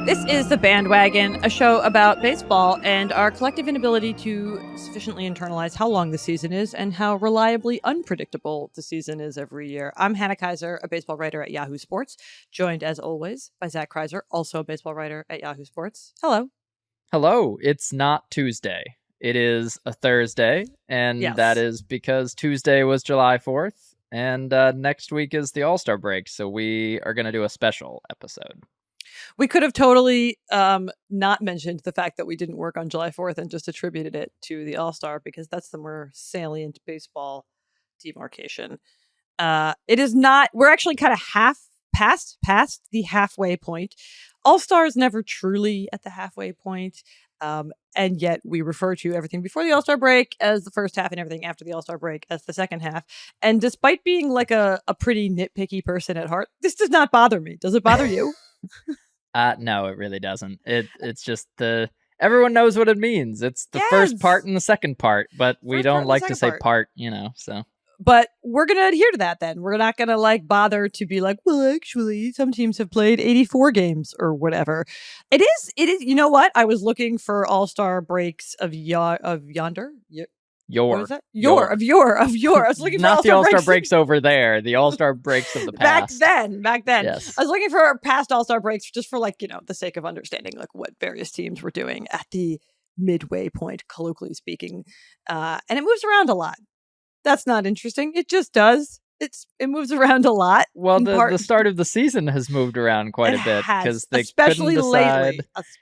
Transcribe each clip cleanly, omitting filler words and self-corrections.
This is The Bandwagon, a show about baseball and our collective inability to sufficiently internalize how long the season is and how reliably unpredictable the season is every year. I'm Hannah Keyser, a baseball writer at Yahoo Sports, joined as always by Zach Crizer, also a baseball writer at Yahoo Sports. Hello. Hello. It's not Tuesday. It is a Thursday, and that is because Tuesday was July 4th, and next week is the All-Star break, so we are going to do a special episode. We could have totally not mentioned the fact that we didn't work on July 4th and just attributed it to the All-Star because that's the more salient baseball demarcation. It is not, we're actually kind of past the halfway point. All-Star is never truly at the halfway point. And yet we refer to everything before the All-Star break as the first half and everything after the All-Star break as the second half. And despite being like a pretty nitpicky person at heart, this does not bother me. Does it bother you? No, it really doesn't. It's just everyone knows what it means. It's the first part and the second part, but we don't like to say part, so. But we're going to adhere to that then. We're not going to bother to be like, well, actually, some teams have played 84 games or whatever. It is, you know what? I was looking for All-Star breaks of yonder. What was that? Of your. I was looking for not the All-Star breaks over there. The All-Star breaks of the past. Back then. Yes. I was looking for past All-Star breaks just for the sake of understanding what various teams were doing at the midway point, colloquially speaking. And it moves around a lot. That's not interesting. It just does. It moves around a lot. Well, the start of the season has moved around quite a bit because they especially couldn't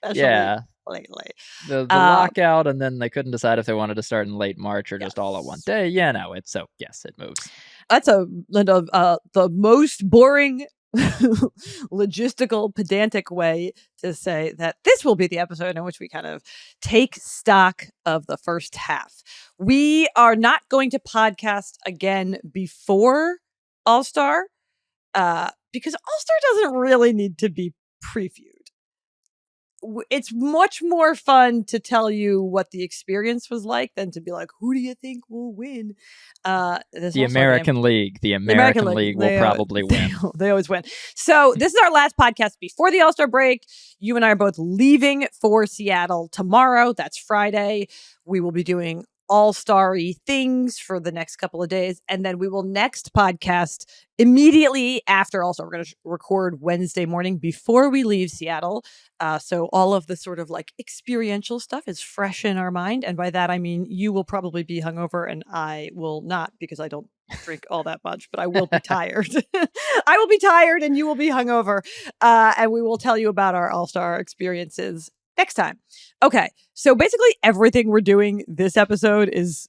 decide. Lately. The lockout, and then they couldn't decide if they wanted to start in late March or just all at one day. Yeah, no, yes, it moves. That's the most boring logistical pedantic way to say that this will be the episode in which we kind of take stock of the first half. We are not going to podcast again before All-Star because All-Star doesn't really need to be previewed. It's much more fun to tell you what the experience was like than to be like, who do you think will win? The American League. The American League will probably win. They always win. So this is our last podcast before the All-Star break. You and I are both leaving for Seattle tomorrow. That's Friday. We will be doing All-Star-y things for the next couple of days. And then we will next podcast immediately after All-Star. We're going to record Wednesday morning before we leave Seattle. So all of the sort of experiential stuff is fresh in our mind. And by that, I mean, you will probably be hungover and I will not because I don't drink all that much, but I will be tired. I will be tired and you will be hungover. And we will tell you about our All-Star experiences next time. Okay, so basically everything we're doing this episode is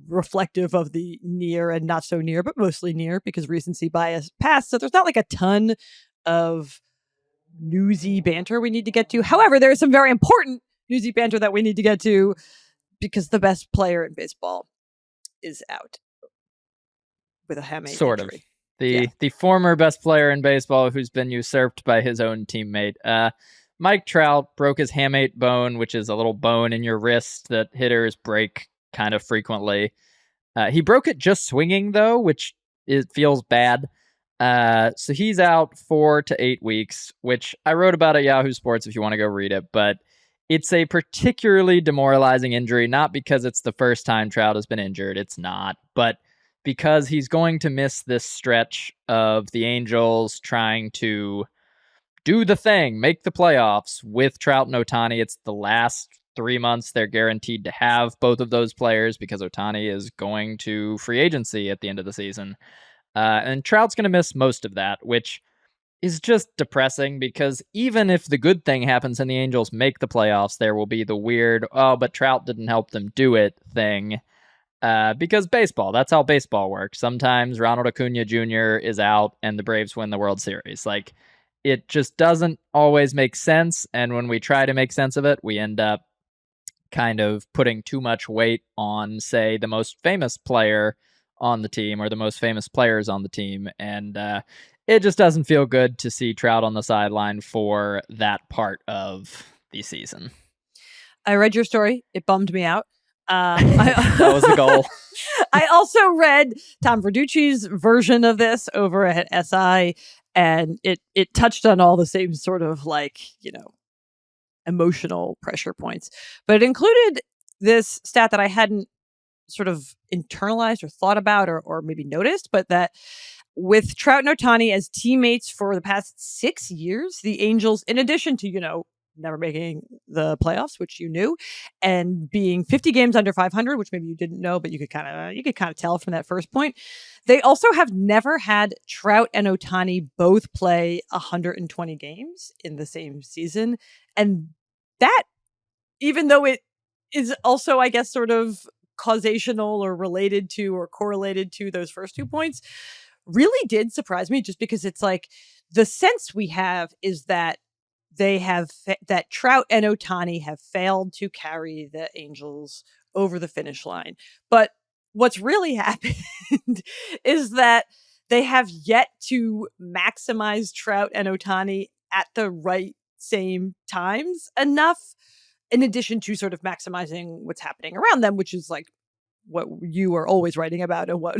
reflective of the near and not so near, but mostly near because recency bias passed. So there's not a ton of newsy banter we need to get to. However, there is some very important newsy banter that we need to get to because the best player in baseball is out with a hamate injury. The former best player in baseball who's been usurped by his own teammate. Mike Trout broke his hamate bone, which is a little bone in your wrist that hitters break kind of frequently. He broke it just swinging, though, which feels bad. So he's out 4 to 8 weeks, which I wrote about at Yahoo Sports if you want to go read it. But it's a particularly demoralizing injury, not because it's the first time Trout has been injured. It's not. But because he's going to miss this stretch of the Angels trying to do the thing, make the playoffs with Trout and Ohtani. It's the last 3 months they're guaranteed to have both of those players because Ohtani is going to free agency at the end of the season. And Trout's going to miss most of that, which is just depressing because even if the good thing happens and the Angels make the playoffs, there will be the weird, but Trout didn't help them do it thing. Because baseball, that's how baseball works. Sometimes Ronald Acuna Jr. is out and the Braves win the World Series. It just doesn't always make sense, and when we try to make sense of it, we end up kind of putting too much weight on, say, the most famous player on the team or the most famous players on the team, and it just doesn't feel good to see Trout on the sideline for that part of the season. I read your story. It bummed me out. That was the goal. I also read Tom Verducci's version of this over at SI, and it touched on all the same sort of emotional pressure points, but it included this stat that I hadn't sort of internalized or thought about or maybe noticed, but that with Trout and Ohtani as teammates for the past 6 years, the Angels, in addition to, never making the playoffs, which you knew, and being 50 games under 500, which maybe you didn't know, but you could kind of tell from that first point. They also have never had Trout and Ohtani both play 120 games in the same season. And that, even though it is also, I guess, sort of causational or related to or correlated to those first 2 points, really did surprise me, just because it's like the sense we have is that that Trout and Ohtani have failed to carry the Angels over the finish line. But what's really happened is that they have yet to maximize Trout and Ohtani at the right same times enough, in addition to sort of maximizing what's happening around them, which is like what you are always writing about and what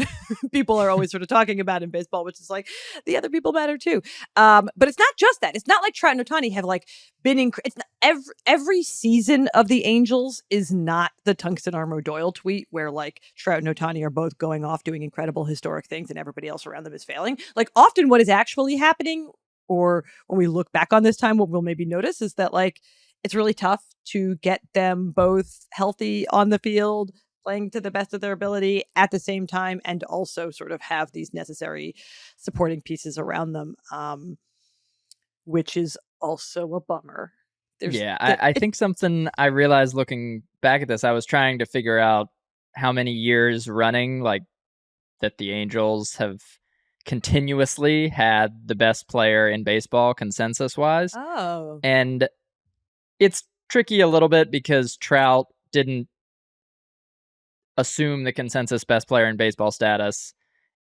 people are always sort of talking about in baseball, which is like the other people matter too. But it's not just that. It's not like Trout and Ohtani have been it's not every season of the Angels is not the Tungsten Arm O'Doyle tweet where Trout and Ohtani are both going off doing incredible historic things and everybody else around them is failing. Often what is actually happening, or when we look back on this time, what we'll maybe notice is that it's really tough to get them both healthy on the field, playing to the best of their ability at the same time, and also sort of have these necessary supporting pieces around them, which is also a bummer. I think something I realized looking back at this, I was trying to figure out how many years running that the Angels have continuously had the best player in baseball consensus-wise. Oh. And it's tricky a little bit because Trout didn't assume the consensus best player in baseball status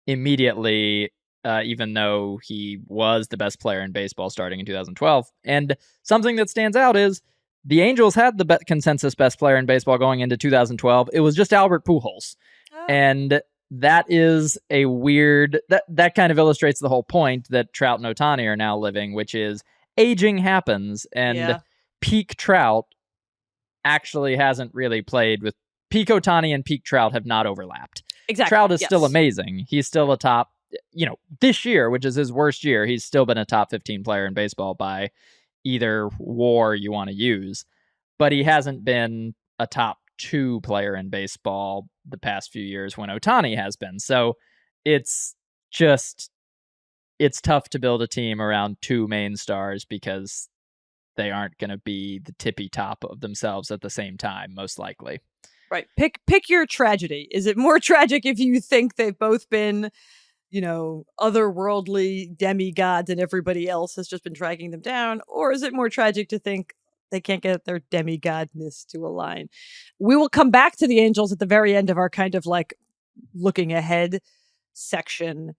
immediately, even though he was the best player in baseball starting in 2012. And something that stands out is the Angels had the consensus best player in baseball going into 2012. It was just Albert Pujols. Oh. And that is a weird... That kind of illustrates the whole point that Trout and Ohtani are now living, which is aging happens, and peak Trout actually hasn't really played with... Peak Ohtani and peak Trout have not overlapped. Exactly. Trout is still amazing. He's still a top, this year, which is his worst year, he's still been a top 15 player in baseball by either WAR you want to use. But he hasn't been a top 2 player in baseball the past few years when Ohtani has been. So it's tough to build a team around 2 main stars because they aren't going to be the tippy top of themselves at the same time, most likely. Right. Pick your tragedy. Is it more tragic if you think they've both been, otherworldly demigods and everybody else has just been dragging them down? Or is it more tragic to think they can't get their demigodness to align? We will come back to the Angels at the very end of our kind of looking ahead section.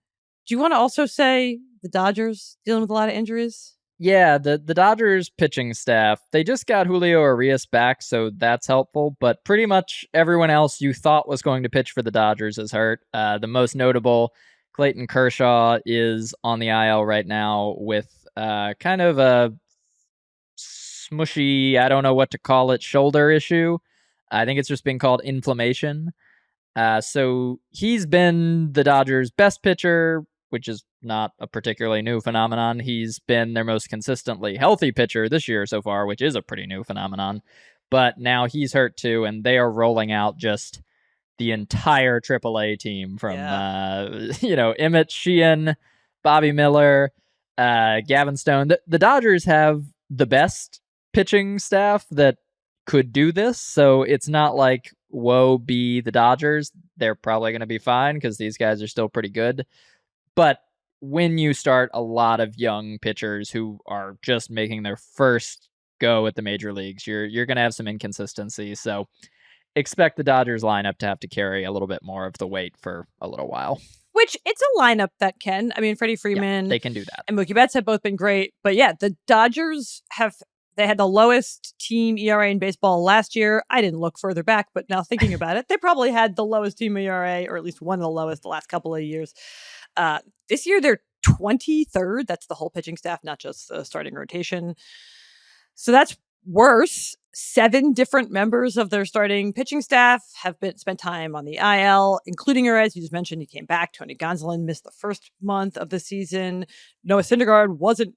Do you want to also say the Dodgers dealing with a lot of injuries? Yeah, the Dodgers pitching staff, they just got Julio Urias back, so that's helpful. But pretty much everyone else you thought was going to pitch for the Dodgers is hurt. The most notable, Clayton Kershaw, is on the IL right now with kind of a smushy, I don't know what to call it, shoulder issue. I think it's just being called inflammation. So he's been the Dodgers' best pitcher, which is not a particularly new phenomenon. He's been their most consistently healthy pitcher this year so far, which is a pretty new phenomenon. But now he's hurt too, and they are rolling out just the entire AAA team from, Emmett Sheehan, Bobby Miller, Gavin Stone. The Dodgers have the best pitching staff that could do this, so it's not like, woe be the Dodgers. They're probably going to be fine because these guys are still pretty good. But when you start a lot of young pitchers who are just making their first go at the major leagues, you're going to have some inconsistency. So expect the Dodgers lineup to have to carry a little bit more of the weight for a little while. Which it's a lineup that can. I mean, Freddie Freeman, they can do that, and Mookie Betts have both been great. But yeah, the Dodgers have They had the lowest team ERA in baseball last year. I didn't look further back, but now thinking about it, they probably had the lowest team ERA, or at least one of the lowest the last couple of years. This year, they're 23rd. That's the whole pitching staff, not just the starting rotation. So that's worse. 7 different members of their starting pitching staff have spent time on the IL, including as you just mentioned, he came back. Tony Gonsolin missed the first month of the season. Noah Syndergaard wasn't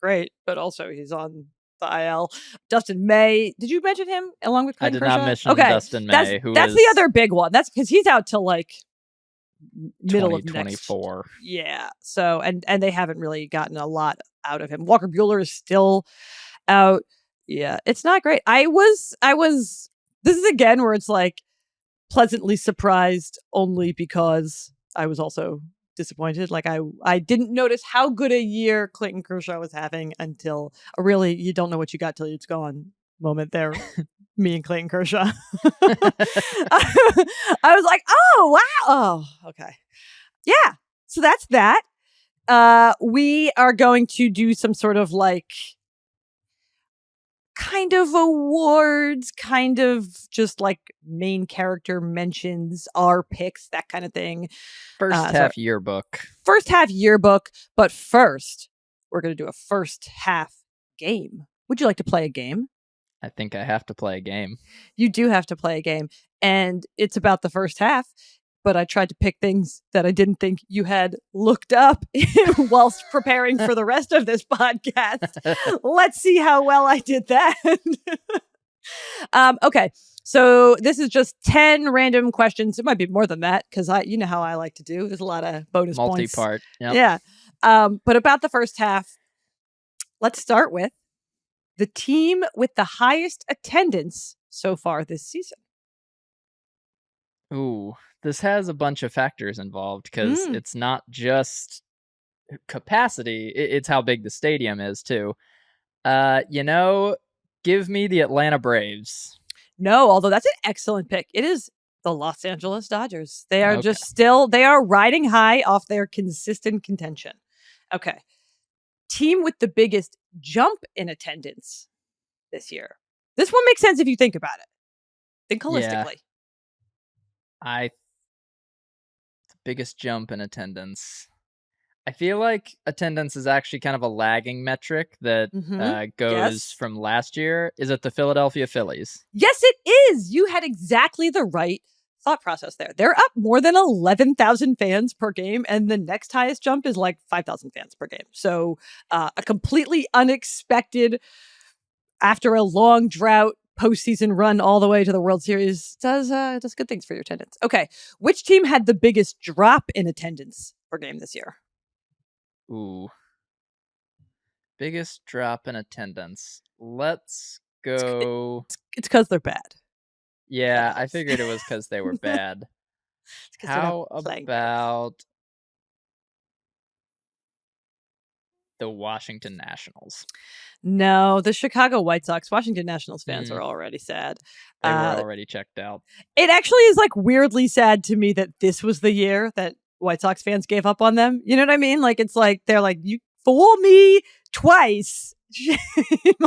great, but also he's on the IL. Dustin May, did you mention him along with Clayton Kershaw? I did not mention Dustin May. That's the other big one. That's because he's out till like middle of 2024. Yeah. So and they haven't really gotten a lot out of him. Walker Buehler is still out. Yeah, it's not great. I was this is again where it's like pleasantly surprised only because I was also disappointed. Like I didn't notice how good a year Clayton Kershaw was having until a really you don't know what you got till it's gone moment there. Me and Clayton Kershaw. I was like, oh wow. Oh, okay. Yeah. So that's that. We are going to do some sort of like kind of awards, kind of just like main character mentions, our picks, that kind of thing. First half yearbook. But first, we're going to do a first half game. Would you like to play a game? I think I have to play a game. You do have to play a game. And it's about the first half. But I tried to pick things that I didn't think you had looked up whilst preparing for the rest of this podcast. Let's see how well I did that. Okay. So this is just 10 random questions. It might be more than that because you know how I like to do. There's a lot of bonus points. Multi-part. Yep. Yeah. But about the first half, let's start with the team with the highest attendance so far this season. Ooh, this has a bunch of factors involved because it's not just capacity, it's how big the stadium is too. Give me the Atlanta Braves. No, although that's an excellent pick. It is the Los Angeles Dodgers. They are they are riding high off their consistent contention. Okay. Team with the biggest jump in attendance this year. This one makes sense if you think about it. Think holistically. The biggest jump in attendance. I feel like attendance is actually kind of a lagging metric that goes from last year. Is it the Philadelphia Phillies? Yes, it is. You had exactly the right thought process there. They're up more than 11,000 fans per game, and the next highest jump is like 5,000 fans per game. So a completely unexpected, after a long drought, postseason run all the way to the World Series does good things for your attendance. Okay, which team had the biggest drop in attendance per game this year? Ooh, biggest drop in attendance. Let's go. It's because they're bad. Yeah, I figured it was because they were bad. How about the Washington Nationals? No, the Chicago White Sox. Washington Nationals fans are already sad. They were already checked out. It actually is like weirdly sad to me that this was the year that White Sox fans gave up on them. You know what I mean? Like, it's like, they're like, you fool me twice. Shame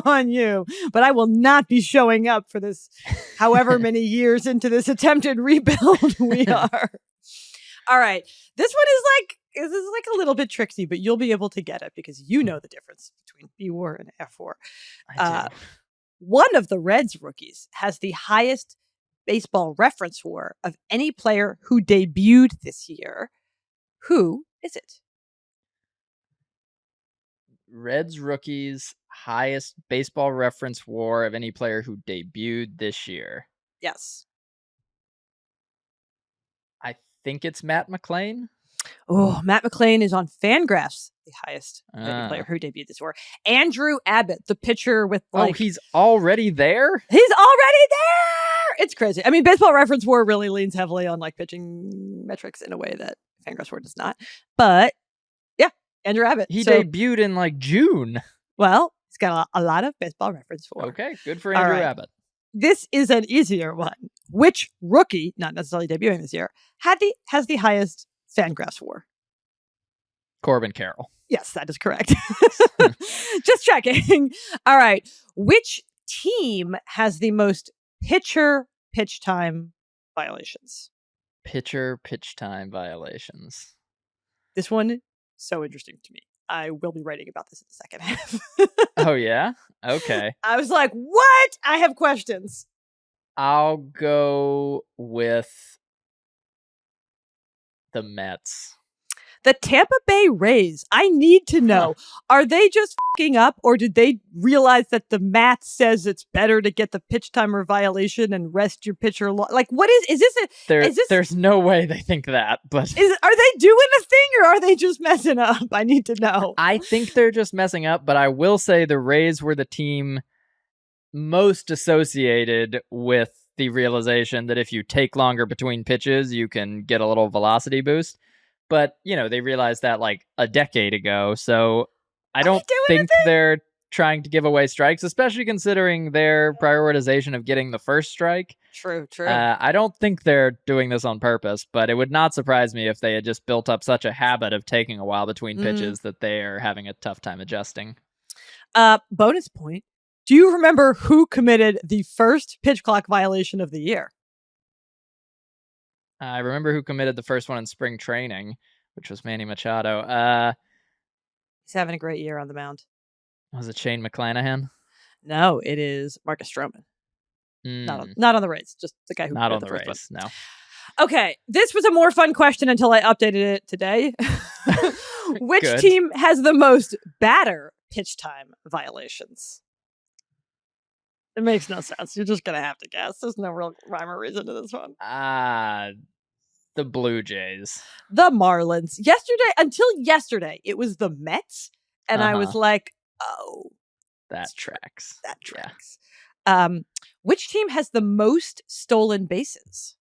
on you. But I will not be showing up for this however many years into this attempted rebuild we are. All right. This is like a little bit tricksy, but you'll be able to get it because you know the difference between B-War and F-War. I do. One of the Reds rookies has the highest baseball reference WAR of any player who debuted this year. Who is it? Reds rookies highest baseball reference WAR of any player who debuted this year. Yes. I think it's Matt McClain. Oh, Matt McClain is on Fangraphs, the highest player who debuted this year. Andrew Abbott, the pitcher with he's already there? He's already there! It's crazy. I mean, Baseball Reference WAR really leans heavily on like pitching metrics in a way that Fangraphs WAR does not. But yeah, Andrew Abbott. He debuted in like June. Well, he's got a lot of Baseball Reference WAR. Okay, good for Andrew Abbott. This is an easier one. Which rookie, not necessarily debuting this year, has the highest Fangraphs WAR? Corbin Carroll. Yes, that is correct. Just checking. All right. Which team has the most pitcher pitch time violations? Pitcher pitch time violations. This one, so interesting to me. I will be writing about this in the second half. Oh, yeah? Okay. I was like, what? I have questions. I'll go with the Mets. The Tampa Bay Rays. I need to know, are they just fucking up, or did they realize that the math says it's better to get the pitch timer violation and rest your pitcher? Like, what is this? There's no way they think that, but are they doing a thing, or are they just messing up? I need to know. I think they're just messing up, but I will say the Rays were the team most associated with the realization that if you take longer between pitches, you can get a little velocity boost. But, they realized that like a decade ago. So I don't think they're trying to give away strikes, especially considering their prioritization of getting the first strike. True. I don't think they're doing this on purpose, but it would not surprise me if they had just built up such a habit of taking a while between pitches that they are having a tough time adjusting. Bonus point. Do you remember who committed the first pitch clock violation of the year? I remember who committed the first one in spring training, which was Manny Machado. He's having a great year on the mound. Was it Shane McClanahan? No, it is Marcus Stroman. Not on the Rays, just the guy who not on the Rays. first one. No. Okay, this was a more fun question until I updated it today. Which Good. team has the most batter pitch time violations? It makes no sense. You're just going to have to guess. There's no real rhyme or reason to this one. The Blue Jays. The Marlins. Until yesterday, it was the Mets. And I was like, oh. That tracks. That tracks. Yeah. Which team has the most stolen bases?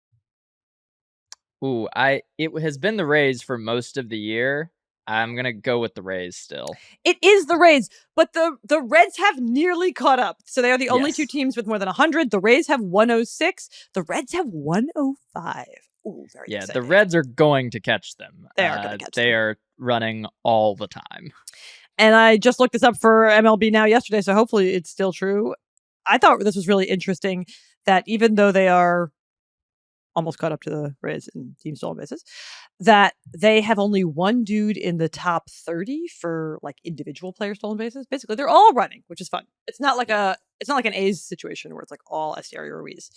Ooh, it has been the Rays for most of the year. I'm going to go with the Rays still. It is the Rays, but the Reds have nearly caught up. So they are the only two teams with more than 100. The Rays have 106. The Reds have 105. Ooh, very exciting. The Reds are going to catch them. They are going to catch them. They are running all the time. And I just looked this up for MLB Now yesterday, so hopefully it's still true. I thought this was really interesting that even though they are almost caught up to the Rays in team stolen bases, that they have only one dude in the top 30 for like individual player stolen bases. Basically, they're all running, which is fun. It's not like an A's situation where it's like all Estieri Ruiz.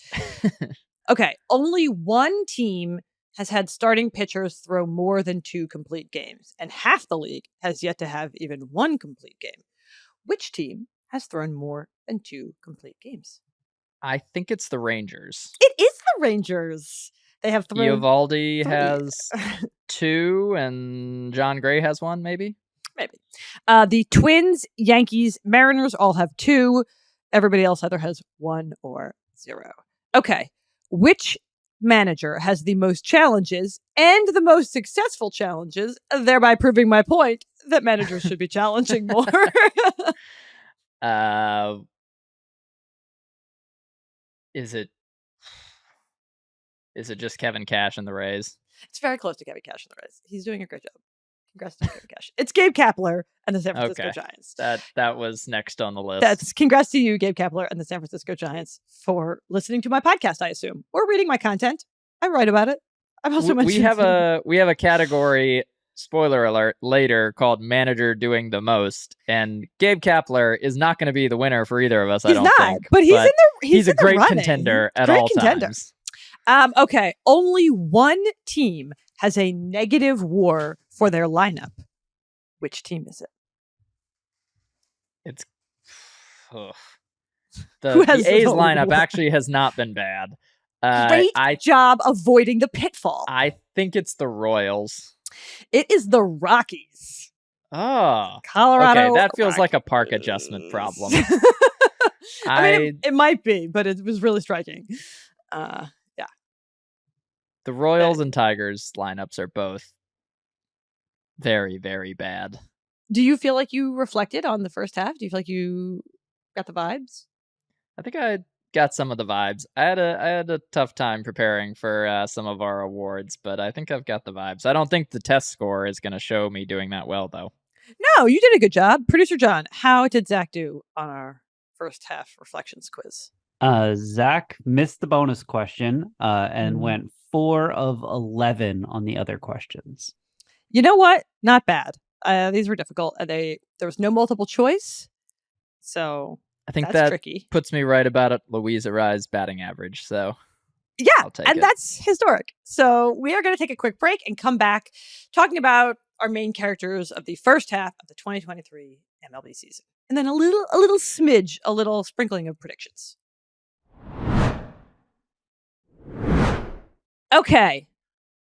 Okay, only one team has had starting pitchers throw more than 2 complete games, and half the league has yet to have even 1 complete game. Which team has thrown more than 2 complete games? I think it's the Rangers. It is the Rangers. They have 3. Eovaldi has 2, and John Gray has 1, maybe? Maybe. The Twins, Yankees, Mariners all have 2. Everybody else either has 1 or 0. Okay. Which manager has the most challenges and the most successful challenges, thereby proving my point that managers should be challenging more? Is it just Kevin Cash and the Rays? It's very close to Kevin Cash and the Rays. He's doing a great job. Congrats to Kevin Cash. It's Gabe Kapler and the San Francisco Giants. That was next on the list. Congrats to you, Gabe Kapler and the San Francisco Giants, for listening to my podcast, I assume, or reading my content. I write about it. I've also mentioned we have a category, spoiler alert, later called Manager Doing the Most, and Gabe Kapler is not going to be the winner for either of us. I don't think, but he's a great contender at all times. Okay, only one team has a negative WAR for their lineup. Which team is it? It's the A's lineup actually has not been bad. Great job avoiding the pitfall. I think it's the Royals. It is the Rockies. Oh, Colorado. Okay, that feels Rockies. Like a park adjustment problem. I mean, it might be, but it was really striking. Yeah. The Royals and Tigers lineups are both very, very bad. Do you feel like you reflected on the first half? Do you feel like you got the vibes? I think I got some of the vibes. I had a tough time preparing for some of our awards, but I think I've got the vibes. I don't think the test score is going to show me doing that well, though. No, you did a good job. Producer John, how did Zach do on our first half reflections quiz? Zach missed the bonus question and went 4 of 11 on the other questions. You know what? Not bad. These were difficult. There was no multiple choice, so I think that's that tricky. puts me right about at Louise Arise batting average. So yeah, I'll take and it. That's historic. So we are going to take a quick break and come back talking about our main characters of the first half of the 2023 MLB season, and then a little sprinkling of predictions. Okay,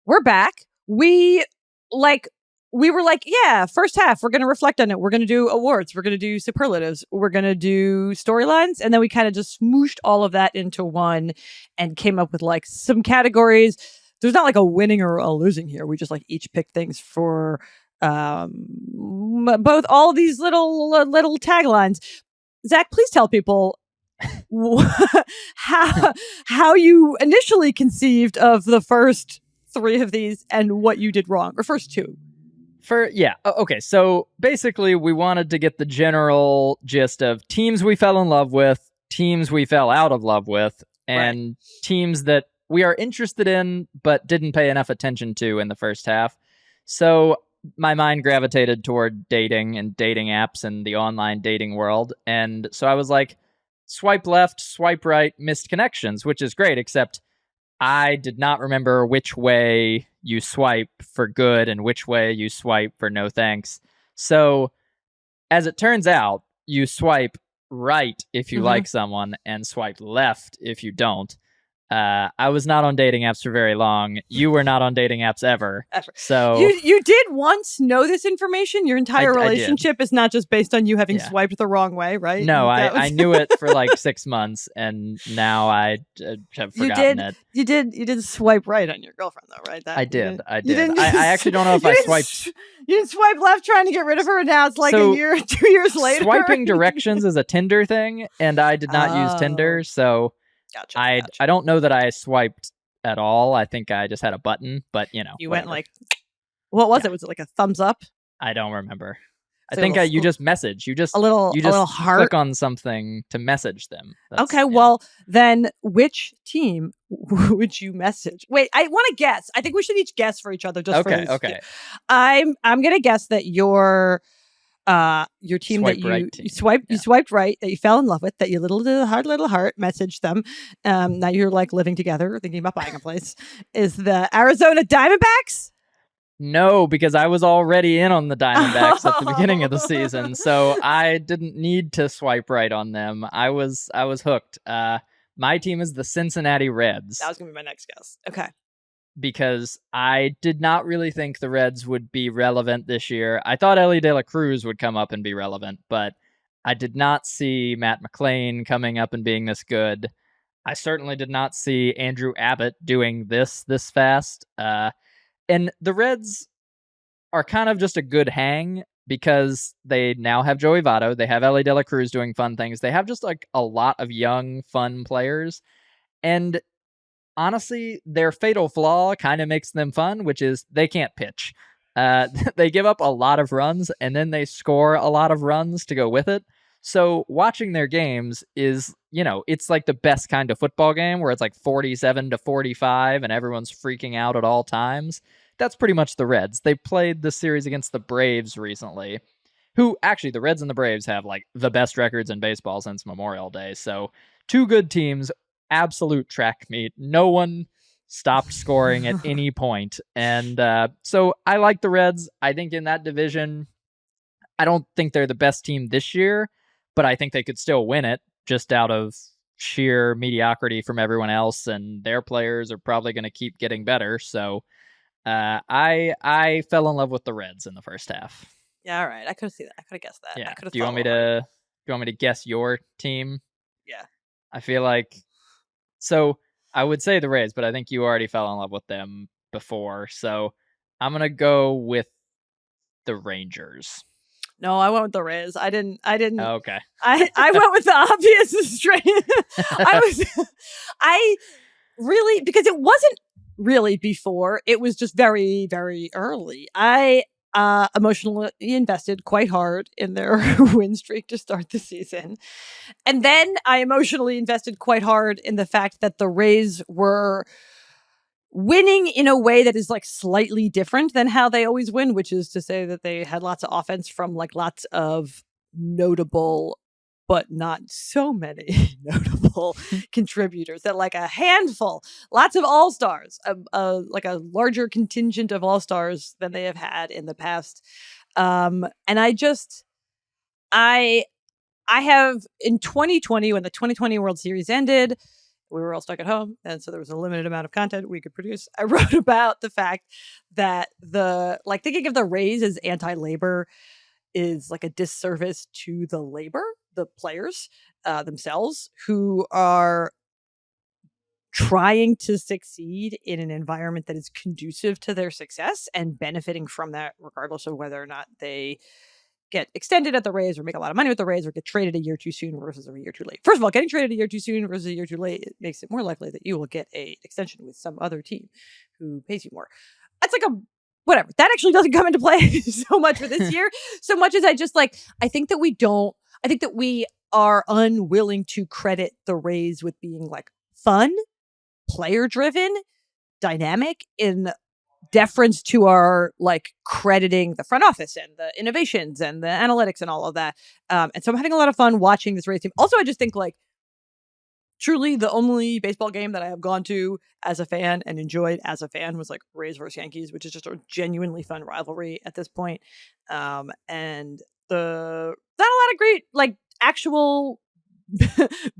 we're back. We were like, yeah, first half, we're going to reflect on it. We're going to do awards. We're going to do superlatives. We're going to do storylines. And then we kind of just smooshed all of that into one and came up with like some categories. There's not like a winning or a losing here. We just like each pick things for both all these little taglines. Zach, please tell people how you initially conceived of the first 3 of these and what you did wrong, or first 2. Okay, so basically we wanted to get the general gist of teams we fell in love with, teams we fell out of love with, and teams that we are interested in but didn't pay enough attention to in the first half. So my mind gravitated toward dating and dating apps and the online dating world, and so I was like, swipe left, swipe right, missed connections, which is great, except I did not remember which way you swipe for good and which way you swipe for no thanks. So, as it turns out, you swipe right if you like someone and swipe left if you don't. I was not on dating apps for very long. You were not on dating apps ever. So you did once know this information. Your entire relationship is not just based on you having swiped the wrong way, right? No, I knew it for like 6 months, and now I have forgotten it. You did swipe right on your girlfriend, though, right? I did. I actually don't know if I swiped. You didn't swipe left trying to get rid of her, and now it's like a year, 2 years later. Swiping directions is a Tinder thing, and I did not use Tinder, so. Gotcha. I don't know that I swiped at all. I think I just had a button, but you went like, what was it? Was it like a thumbs up? I don't remember. I think you just message. You just heart. click on something to message them. Well, then which team would you message? Wait, I want to guess. I think we should each guess for each other. Okay. I'm gonna guess that your team that you swiped right, that you fell in love with, that you little heart messaged them. Now you're like living together, thinking about buying a place. Is the Arizona Diamondbacks? No, because I was already in on the Diamondbacks at the beginning of the season, so I didn't need to swipe right on them. I was hooked. My team is the Cincinnati Reds. That was gonna be my next guess. Okay. Because I did not really think the Reds would be relevant this year. I thought Ellie De La Cruz would come up and be relevant, but I did not see Matt McClain coming up and being this good. I certainly did not see Andrew Abbott doing this fast. And the Reds are kind of just a good hang because they now have Joey Votto. They have Ellie De La Cruz doing fun things. They have just like a lot of young, fun players. And honestly, their fatal flaw kind of makes them fun, which is they can't pitch. They give up a lot of runs and then they score a lot of runs to go with it. So watching their games is, it's like the best kind of football game where it's like 47-45 and everyone's freaking out at all times. That's pretty much the Reds. They played the series against the Braves recently, who actually the Reds and the Braves have like the best records in baseball since Memorial Day. So 2 good teams, absolute track meet. No one stopped scoring at any point. And so I like the Reds. I think in that division, I don't think they're the best team this year, but I think they could still win it just out of sheer mediocrity from everyone else. And their players are probably going to keep getting better. So I fell in love with the Reds in the first half. Yeah, all right. I could have seen that. I could have guessed that. Yeah. Do you want me to guess your team? Yeah. I feel like so I would say the Rays, but I think you already fell in love with them before. So I'm going to go with the Rangers. No, I went with the Rays. I didn't. Oh, okay. I went with the obvious straight. I really, because it wasn't really before. It was just very, very early. I emotionally invested quite hard in their win streak to start the season. And then I emotionally invested quite hard in the fact that the Rays were winning in a way that is like slightly different than how they always win, which is to say that they had lots of offense from like lots of notable but not so many notable contributors, that like a handful, lots of all-stars, like a larger contingent of all-stars than they have had in the past. And I have in 2020, when the 2020 World Series ended, we were all stuck at home, and so there was a limited amount of content we could produce. I wrote about the fact that thinking of the Rays as anti-labor is like a disservice to the labor, the players themselves, who are trying to succeed in an environment that is conducive to their success and benefiting from that, regardless of whether or not they get extended at the Rays or make a lot of money with the Rays or get traded a year too soon versus a year too late. First of all, getting traded a year too soon versus a year too late, it makes it more likely that you will get a extension with some other team who pays you more. That's like whatever. That actually doesn't come into play so much for this year, so much as I think that we are unwilling to credit the Rays with being like fun, player driven, dynamic, in deference to our like crediting the front office and the innovations and the analytics and all of that. And so I'm having a lot of fun watching this Rays team. Also, I just think like truly the only baseball game that I have gone to as a fan and enjoyed as a fan was like Rays versus Yankees, which is just a genuinely fun rivalry at this point. And not a lot of great like actual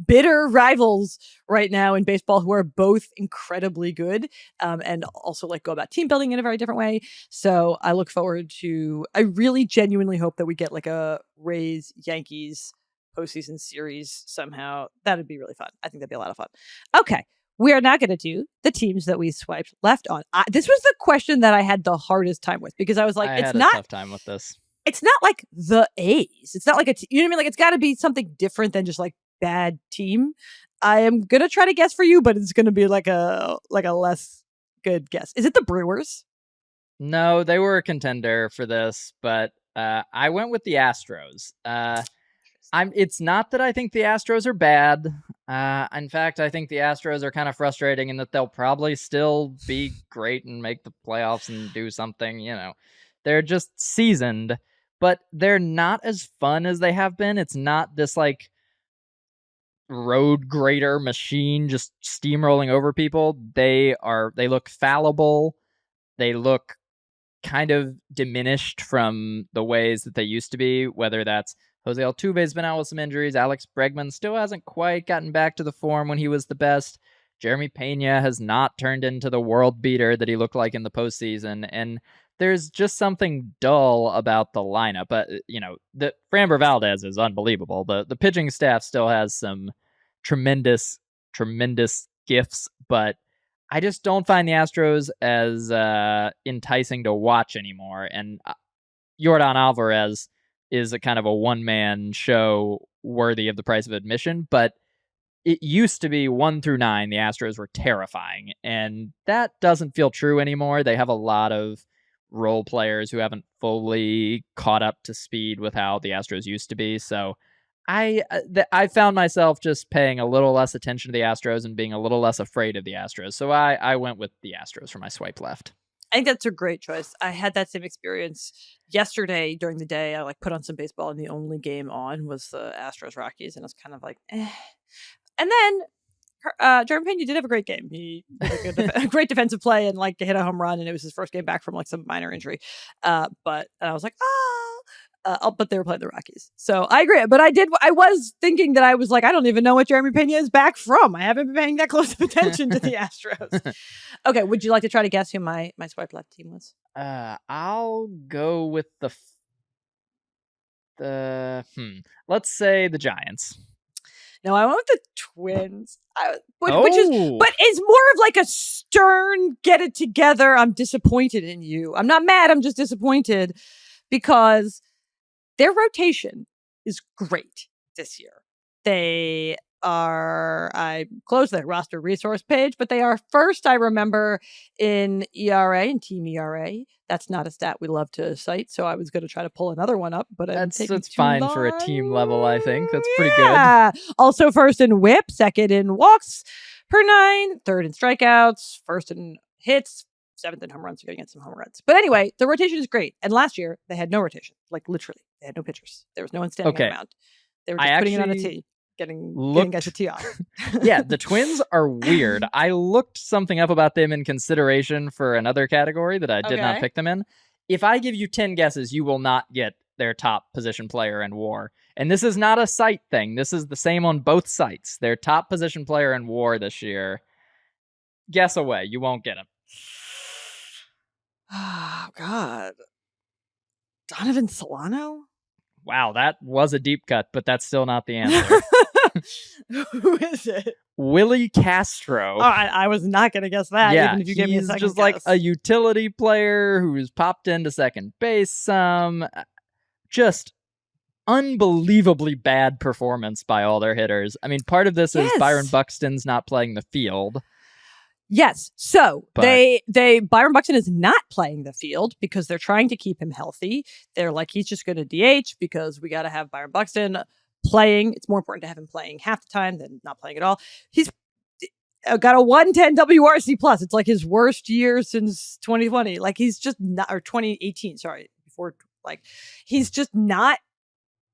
bitter rivals right now in baseball who are both incredibly good and also like go about team building in a very different way. So I look forward to, I really genuinely hope that we get like a Rays Yankees postseason series somehow. That'd be really fun. I think that'd be a lot of fun. Okay. We are now going to do the teams that we swiped left on. This was the question that I had the hardest time with, because I was like, I had a tough time with this. It's not like the A's. It's not like you know what I mean? Like it's got to be something different than just like bad team. I am going to try to guess for you, but it's going to be like a less good guess. Is it the Brewers? No, they were a contender for this, but I went with the Astros. It's not that I think the Astros are bad. In fact, I think the Astros are kind of frustrating in that they'll probably still be great and make the playoffs and do something, you know. They're just seasoned, but they're not as fun as they have been. It's not this like road grader machine just steamrolling over people. They look fallible. They look kind of diminished from the ways that they used to be, whether that's Jose Altuve's been out with some injuries. Alex Bregman still hasn't quite gotten back to the form when he was the best. Jeremy Pena has not turned into the world beater that he looked like in the postseason. And there's just something dull about the lineup. But, you know, the Framber Valdez is unbelievable. The pitching staff still has some tremendous gifts, but I just don't find the Astros as enticing to watch anymore. And Yordan Alvarez is a kind of a one-man show worthy of the price of admission, but it used to be 1 through 9, the Astros were terrifying, and that doesn't feel true anymore. They have a lot of role players who haven't fully caught up to speed with how the Astros used to be, so I found myself just paying a little less attention to the Astros and being a little less afraid of the Astros, so I went with the Astros for my swipe left. I think that's a great choice. I had that same experience yesterday during the day. I like put on some baseball, and the only game on was the Astros Rockies, and I was kind of like, eh. And then Jeremy Pena did have a great game. He did a great defensive play and like hit a home run, and it was his first game back from like some minor injury. But I was like, but they were playing the Rockies, so I agree. But I was thinking that I was like, I don't even know what Jeremy Pena is back from. I haven't been paying that close of attention to the Astros. Okay, would you like to try to guess who my swipe left team was? I'll go with let's say the Giants. No, I went with the Twins, which is more of like a stern, get it together. I'm disappointed in you. I'm not mad. I'm just disappointed because their rotation is great this year. They I closed their roster resource page, but they are first, I remember, in ERA and team ERA. That's not a stat we love to cite, so I was going to try to pull another one up, but that's fine for a team level, I think. That's pretty good. Yeah. Also first in whip, second in walks per 9, third in strikeouts, first in hits, 7th in home runs. You're going to get some home runs. But anyway, the rotation is great. And last year, they had no rotation. Like, literally, they had no pitchers. There was no one standing around. They were just putting it on a tee, getting guys a tee off. Yeah, the Twins are weird. I looked something up about them in consideration for another category that I did not pick them in. If I give you 10 guesses, you will not get their top position player in WAR. And this is not a site thing. This is the same on both sites. Their top position player in WAR this year. Guess away. You won't get him. Oh, God. Donovan Solano? Wow, that was a deep cut, but that's still not the answer. Who is it? Willie Castro. Oh, I was not going to guess that, even if you gave me a second he's just guess. like a utility player who's popped into second base some. Just unbelievably bad performance by all their hitters. I mean, part of this is Byron Buxton's not playing the field. Yes. So Byron Buxton is not playing the field because they're trying to keep him healthy. They're like, he's just going to DH because we got to have Byron Buxton playing. It's more important to have him playing half the time than not playing at all. He's got a 110 WRC plus. It's like his worst year since 2020. Like he's just not, or 2018. Sorry, before he's just not.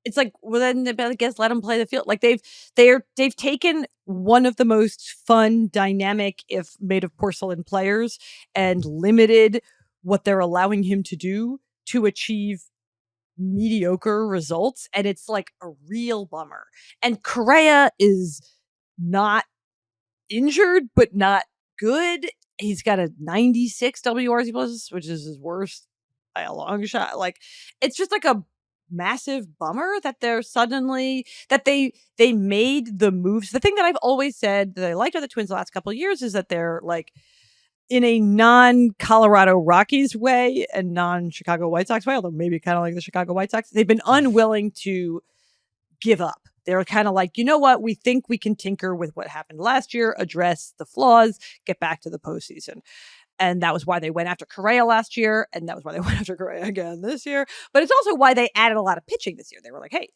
It's like, well, then I guess let him play the field. Like they've taken one of the most fun, dynamic, if made of porcelain players, and limited what they're allowing him to do to achieve mediocre results. And it's like a real bummer. And Correa is not injured, but not good. He's got a 96 WRC plus, which is his worst by a long shot. Like it's just like a massive bummer that they're suddenly that they made the moves. The thing that I've always said that I liked about the Twins the last couple of years is that they're like in a non-Colorado Rockies way and non-Chicago White Sox way, although maybe kind of like the Chicago White Sox. They've been unwilling to give up. They're kind of like, you know what? We think we can tinker with what happened last year, address the flaws, get back to the postseason. And that was why they went after Correa last year. And that was why they went after Correa again this year. But it's also why they added a lot of pitching this year. They were like, hey,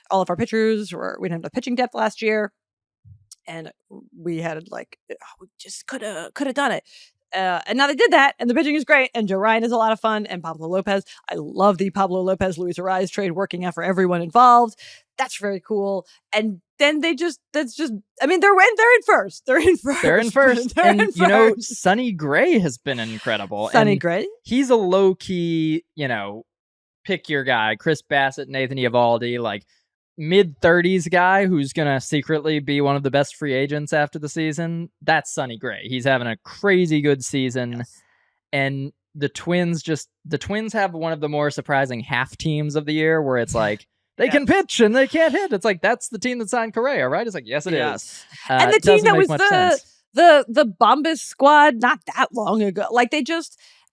all of our pitchers we didn't have pitching depth last year. And we had we just could have done it. And now they did that, and the pitching is great, and Joe Ryan is a lot of fun, and Pablo Lopez. I love the Pablo Lopez-Luis Arraez trade working out for everyone involved. That's very cool. And then they're in first. They're in first. And, Sonny Gray has been incredible. Sonny Gray? He's a low-key, pick your guy. Chris Bassett, Nathan Eovaldi, mid-30s guy who's going to secretly be one of the best free agents after the season. That's Sonny Gray. He's having a crazy good season. Yes. And the Twins have one of the more surprising half teams of the year where it's like, they can pitch and they can't hit. It's like, that's the team that signed Correa, right? It's like, yes, it is. And the team that was the Bombas squad not that long ago.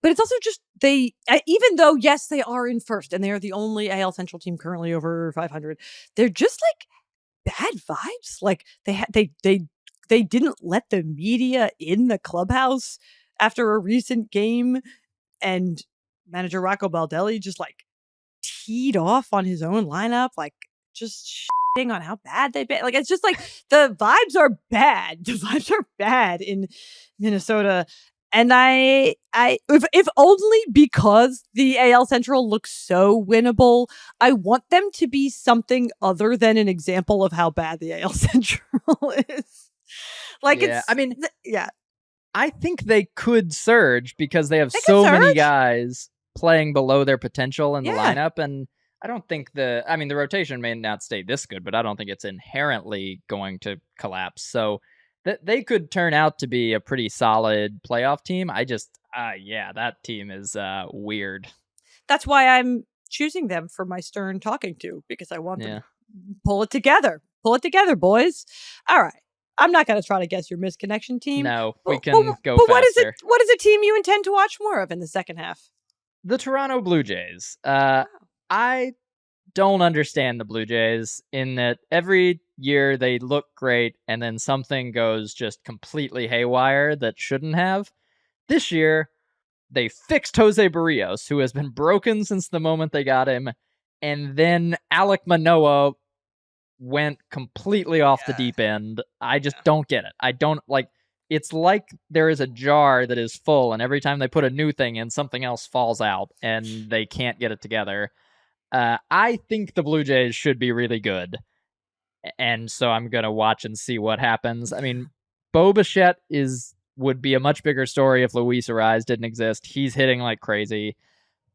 But it's also just even though, yes, they are in first and they are the only AL Central team currently over 500, they're just bad vibes. Like they didn't let the media in the clubhouse after a recent game, and manager Rocco Baldelli just teed off on his own lineup, just shitting on how bad they've been. It's just the vibes are bad. The vibes are bad in Minnesota. And if only because the AL Central looks so winnable, I want them to be something other than an example of how bad the AL Central is. I think they could surge because they have so many guys playing below their potential in the lineup. And I don't think the rotation may not stay this good, but I don't think it's inherently going to collapse. So they could turn out to be a pretty solid playoff team. I just, that team is weird. That's why I'm choosing them for my stern talking to, because I want them to pull it together. Pull it together, boys. All right. I'm not going to try to guess your misconnection team. No, we can go faster. What is a team you intend to watch more of in the second half? The Toronto Blue Jays. I don't understand the Blue Jays in that every year they look great, and then something goes just completely haywire that shouldn't have. This year, they fixed Jose Barrios, who has been broken since the moment they got him, and then Alek Manoah went completely off the deep end. I just don't get it. I don't like. It's like there is a jar that is full, and every time they put a new thing in, something else falls out, and they can't get it together. I think the Blue Jays should be really good, and so I'm gonna watch and see what happens. I mean, Bo Bichette would be a much bigger story if Luis Ariz didn't exist. He's hitting like crazy.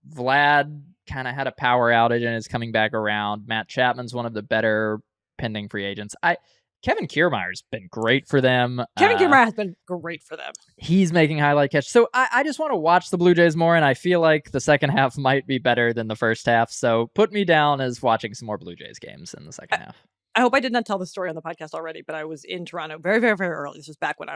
Vlad kind of had a power outage and is coming back around. Matt Chapman's one of the better pending free agents. Kevin Kiermaier's been great for them. Kevin Kiermaier has been great for them. He's making highlight catch. So I just want to watch the Blue Jays more, and I feel like the second half might be better than the first half. So put me down as watching some more Blue Jays games in the second half. I hope I did not tell the story on the podcast already, but I was in Toronto very, very, very early. This was back when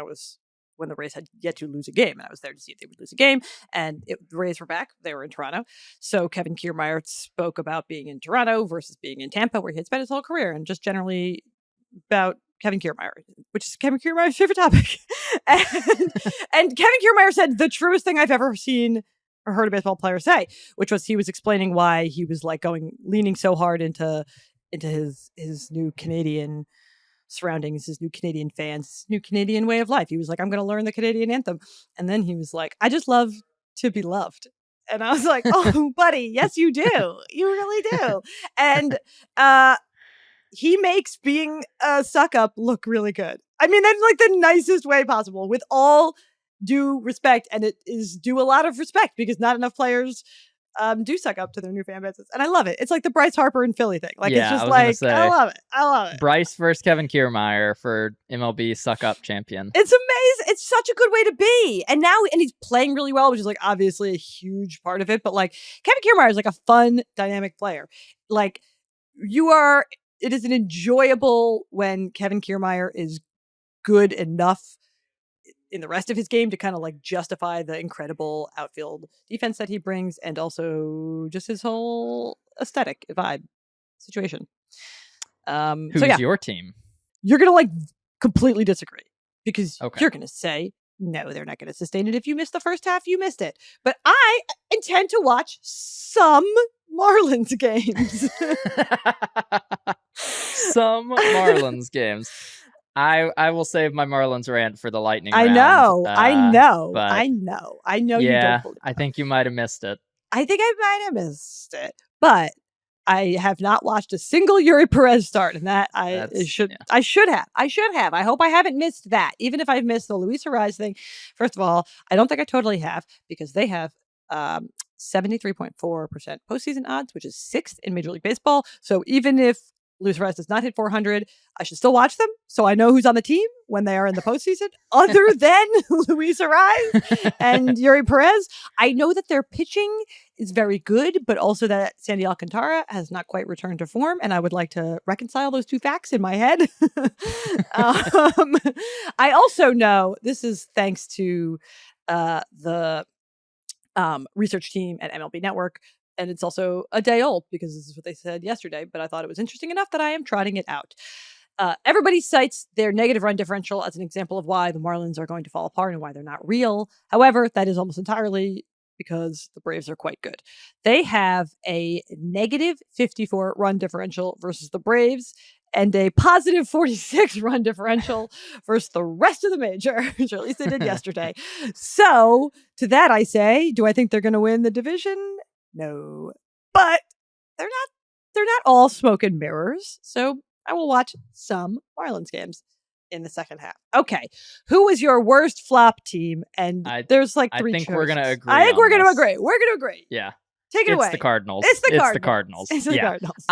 the Rays had yet to lose a game, and I was there to see if they would lose a game, and the Rays were back. They were in Toronto. So Kevin Kiermaier spoke about being in Toronto versus being in Tampa, where he had spent his whole career, and just generally about Kevin Kiermaier, which is Kevin Kiermaier's favorite topic. and Kevin Kiermaier said the truest thing I've ever seen or heard a baseball player say, which was he was explaining why he was like leaning so hard into his new Canadian surroundings, his new Canadian fans, his new Canadian way of life. He was like, I'm going to learn the Canadian anthem. And then he was like, I just love to be loved. And I was like, oh, buddy, yes, you do. You really do. And he makes being a suck up look really good. I mean, that's like the nicest way possible, with all due respect. And it is due a lot of respect because not enough players do suck up to their new fan bases. And I love it. It's like the Bryce Harper and Philly thing. Like, it's just like, I love it. I love it. Bryce versus Kevin Kiermaier for MLB suck up champion. It's amazing. It's such a good way to be. And he's playing really well, which is like obviously a huge part of it. But like Kevin Kiermaier is like a fun, dynamic player. Like it is an enjoyable when Kevin Kiermaier is good enough in the rest of his game to kind of like justify the incredible outfield defense that he brings, and also just his whole aesthetic vibe situation. Who's your team? You're going to like completely disagree because you're going to say, no, they're not going to sustain it. If you missed the first half, you missed it. But I intend to watch some Marlins games. Some Marlins games. I will save my Marlins rant for the lightning round. I know. You don't believe I think you might have missed it. I think I might have missed it. But I have not watched a single Yuri Perez start, and that I should have. I hope I haven't missed that. Even if I've missed the Luis Ariz thing. First of all, I don't think I totally have, because they have 73.4% postseason odds, which is 6th in Major League Baseball. So even if Luis Ariz does not hit 400, I should still watch them, so I know who's on the team when they are in the postseason, other than Luis Ariz and Yuri Perez. I know that their pitching is very good, but also that Sandy Alcantara has not quite returned to form, and I would like to reconcile those two facts in my head. I also know, this is thanks to the research team at MLB Network, and it's also a day old because this is what they said yesterday, but I thought it was interesting enough that I am trotting it out. Everybody cites their negative run differential as an example of why the Marlins are going to fall apart and why they're not real. However, that is almost entirely because the Braves are quite good. They have a negative 54 run differential versus the Braves, and a positive 46 run differential versus the rest of the major, which at least they did yesterday. So to that I say, do I think they're going to win the division? No, but they're not all smoke and mirrors. So I will watch some Marlins games in the second half. Okay, who was your worst flop team? And there's like three. I think choices. we're gonna agree. I think we're gonna agree. We're gonna agree. Yeah, take it away. It's the Cardinals. It's the Cardinals. It's the Cardinals.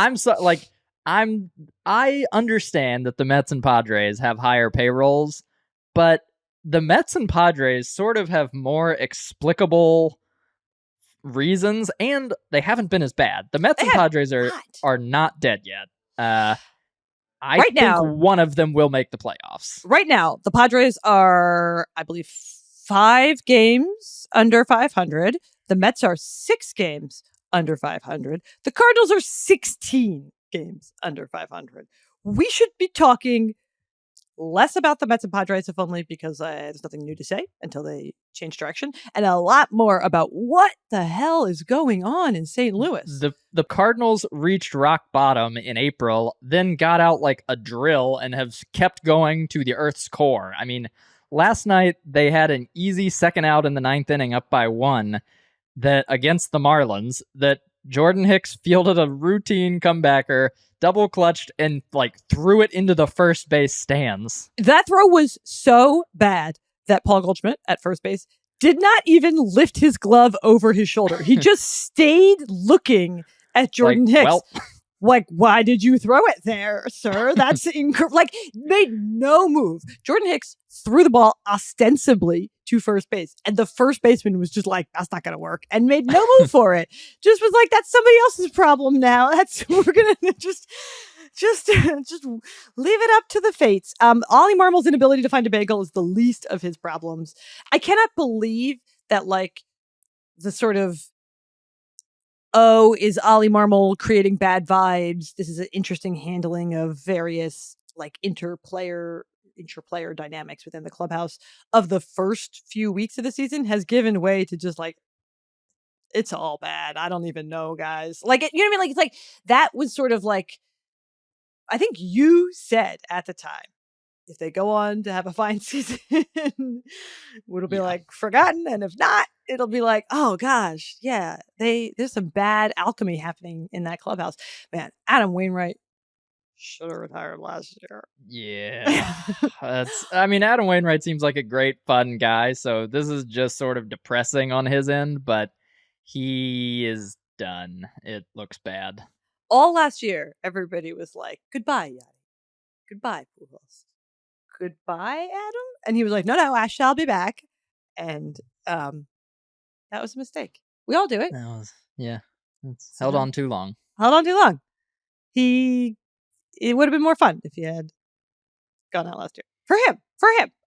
I understand that the Mets and Padres have higher payrolls, but the Mets and Padres sort of have more explicable reasons, and they haven't been as bad. The Mets and Padres are not dead yet. I think one of them will make the playoffs. Right now, the Padres are, I believe, 5 games under 500. The Mets are 6 games under 500. The Cardinals are 16 games under 500. we should be talking less about the Mets and Padres, if only because there's nothing new to say until they change direction, and a lot more about what the hell is going on in St. Louis. The Cardinals reached rock bottom in April, then got out like a drill and have kept going to the Earth's core. I mean, last night they had an easy second out in the ninth inning up by 1 that against the Marlins that Jordan Hicks fielded a routine comebacker, double clutched, and like threw it into the first base stands. That throw was so bad that Paul Goldschmidt at first base did not even lift his glove over his shoulder. He just stayed looking at Jordan Hicks. Well, like, why did you throw it there, sir? That's like, made no move. Jordan Hicks threw the ball ostensibly to first base, and the first baseman was just like, that's not going to work, and made no move for it. Just was like, that's somebody else's problem now. We're going to just leave it up to the fates. Ollie Marmol's inability to find a bagel is the least of his problems. I cannot believe that, like, the sort of, oh, is Ollie Marmol creating bad vibes? This is an interesting handling of various like interplayer dynamics within the clubhouse of the first few weeks of the season has given way to just like, it's all bad. I don't even know, guys. Like, you know what I mean? Like, it's like, that was sort of like, I think you said at the time, if they go on to have a fine season, it'll be like forgotten. And if not, it'll be like, oh gosh, yeah, there's some bad alchemy happening in that clubhouse. Man, Adam Wainwright should have retired last year. Yeah. Adam Wainwright seems like a great, fun guy. So this is just sort of depressing on his end, but he is done. It looks bad. All last year, everybody was like, goodbye, Yachty. Goodbye, Pujols. Goodbye, Adam. And he was like, no, I shall be back. And that was a mistake. We all do it. It's held on too long. It would have been more fun if he had gone out last year. For him.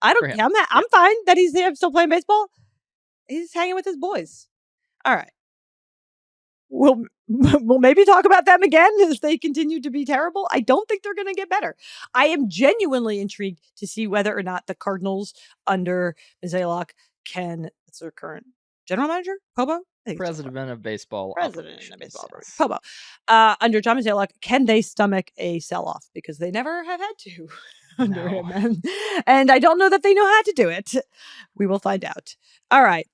I don't care. I'm fine that he's still playing baseball. He's hanging with his boys. All right. We'll maybe talk about them again if they continue to be terrible. I don't think they're going to get better. I am genuinely intrigued to see whether or not the Cardinals under Mizalok that's their current general manager, Pobo? President of baseball. Pobo. Under John Mizalok, can they stomach a sell-off? Because they never have had to under him. And I don't know that they know how to do it. We will find out. All right.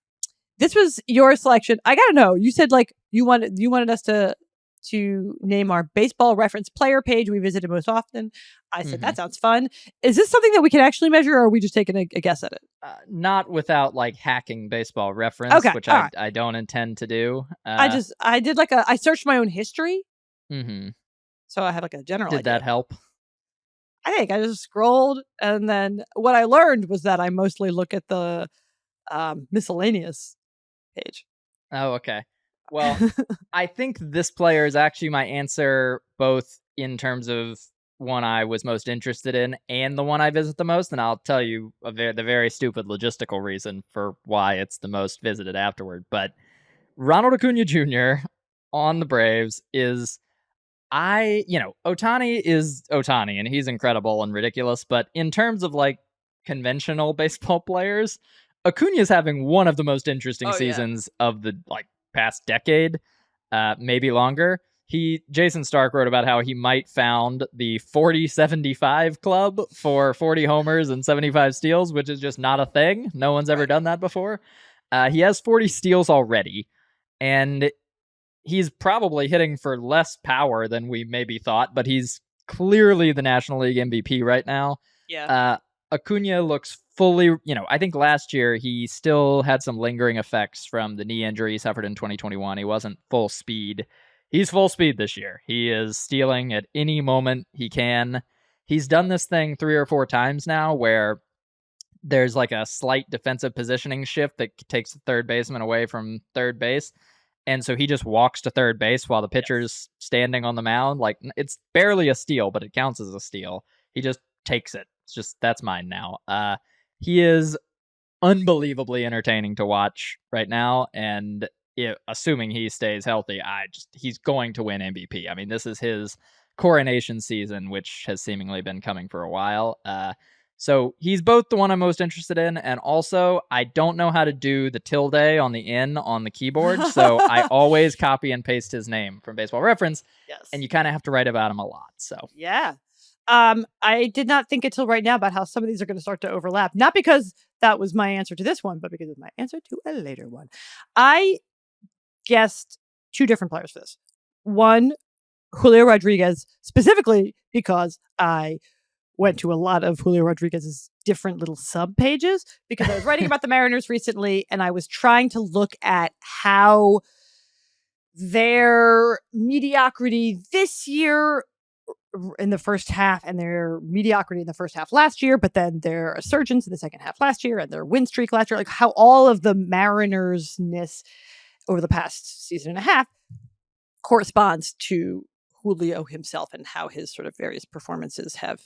This was your selection. I gotta know. You said like you wanted us to name our baseball reference player page we visited most often. I said that sounds fun. Is this something that we can actually measure, or are we just taking a guess at it? Not without like hacking baseball reference, which I don't intend to do. I did like I searched my own history. Mm-hmm. So I had like a general. Did that help? I think I just scrolled, and then what I learned was that I mostly look at the miscellaneous page. Oh, okay. Well, I think this player is actually my answer, both in terms of one I was most interested in and the one I visit the most, and I'll tell you the very stupid logistical reason for why it's the most visited afterward. But Ronald Acuna Jr. on the Braves is, Ohtani is Ohtani, and he's incredible and ridiculous, but in terms of like conventional baseball players, Acuna is having one of the most interesting seasons of the past decade, maybe longer. Jason Stark wrote about how he might found the 40-75 club for 40 homers and 75 steals, which is just not a thing. No one's ever done that before. He has 40 steals already, and he's probably hitting for less power than we maybe thought, but he's clearly the National League MVP right now. Yeah. Acuna looks fully, I think last year he still had some lingering effects from the knee injury he suffered in 2021. He wasn't full speed. He's full speed this year. He is stealing at any moment he can. He's done this thing 3 or 4 times now where there's like a slight defensive positioning shift that takes the third baseman away from third base. And so he just walks to third base while the pitcher's standing on the mound. Like, it's barely a steal, but it counts as a steal. He just takes it. It's just, that's mine now. He is unbelievably entertaining to watch right now, and assuming he stays healthy, he's going to win MVP. I mean, this is his coronation season, which has seemingly been coming for a while. So he's both the one I'm most interested in, and also I don't know how to do the tilde on the N on the keyboard, so I always copy and paste his name from Baseball Reference, Yes. and you kind of have to write about him a lot. So yeah. I did not think until right now about how some of these are going to start to overlap. Not because that was my answer to this one, but because it's my answer to a later one. I guessed 2 different players for this. One, Julio Rodriguez, specifically because I went to a lot of Julio Rodriguez's different little sub pages because I was writing about the Mariners recently, and I was trying to look at how their mediocrity this year in the first half and their mediocrity in the first half last year, but then their resurgence in the second half last year and their win streak last year, like how all of the Mariners-ness over the past season and a half corresponds to Julio himself and how his sort of various performances have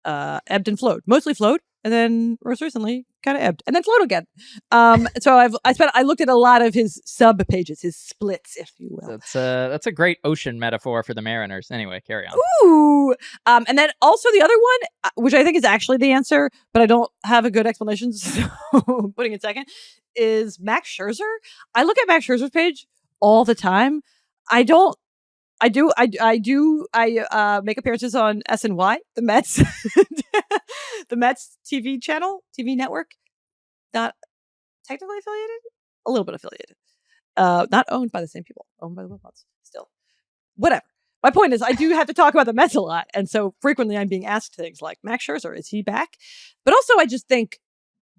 ebbed and flowed. Mostly flowed, and then most recently kind of ebbed, and then flowed again. So I looked at a lot of his sub pages, his splits, if you will. That's a great ocean metaphor for the Mariners. Anyway, carry on. Ooh, and then also the other one, which I think is actually the answer, but I don't have a good explanation, so putting it second, is Max Scherzer. I look at Max Scherzer's page all the time. I make appearances on SNY, the Mets, the Mets TV network. Not technically affiliated, a little bit affiliated. Not owned by the same people, owned by the Mets. Still, whatever. My point is, I do have to talk about the Mets a lot, and so frequently I'm being asked things like, Max Scherzer, is he back? But also, I just think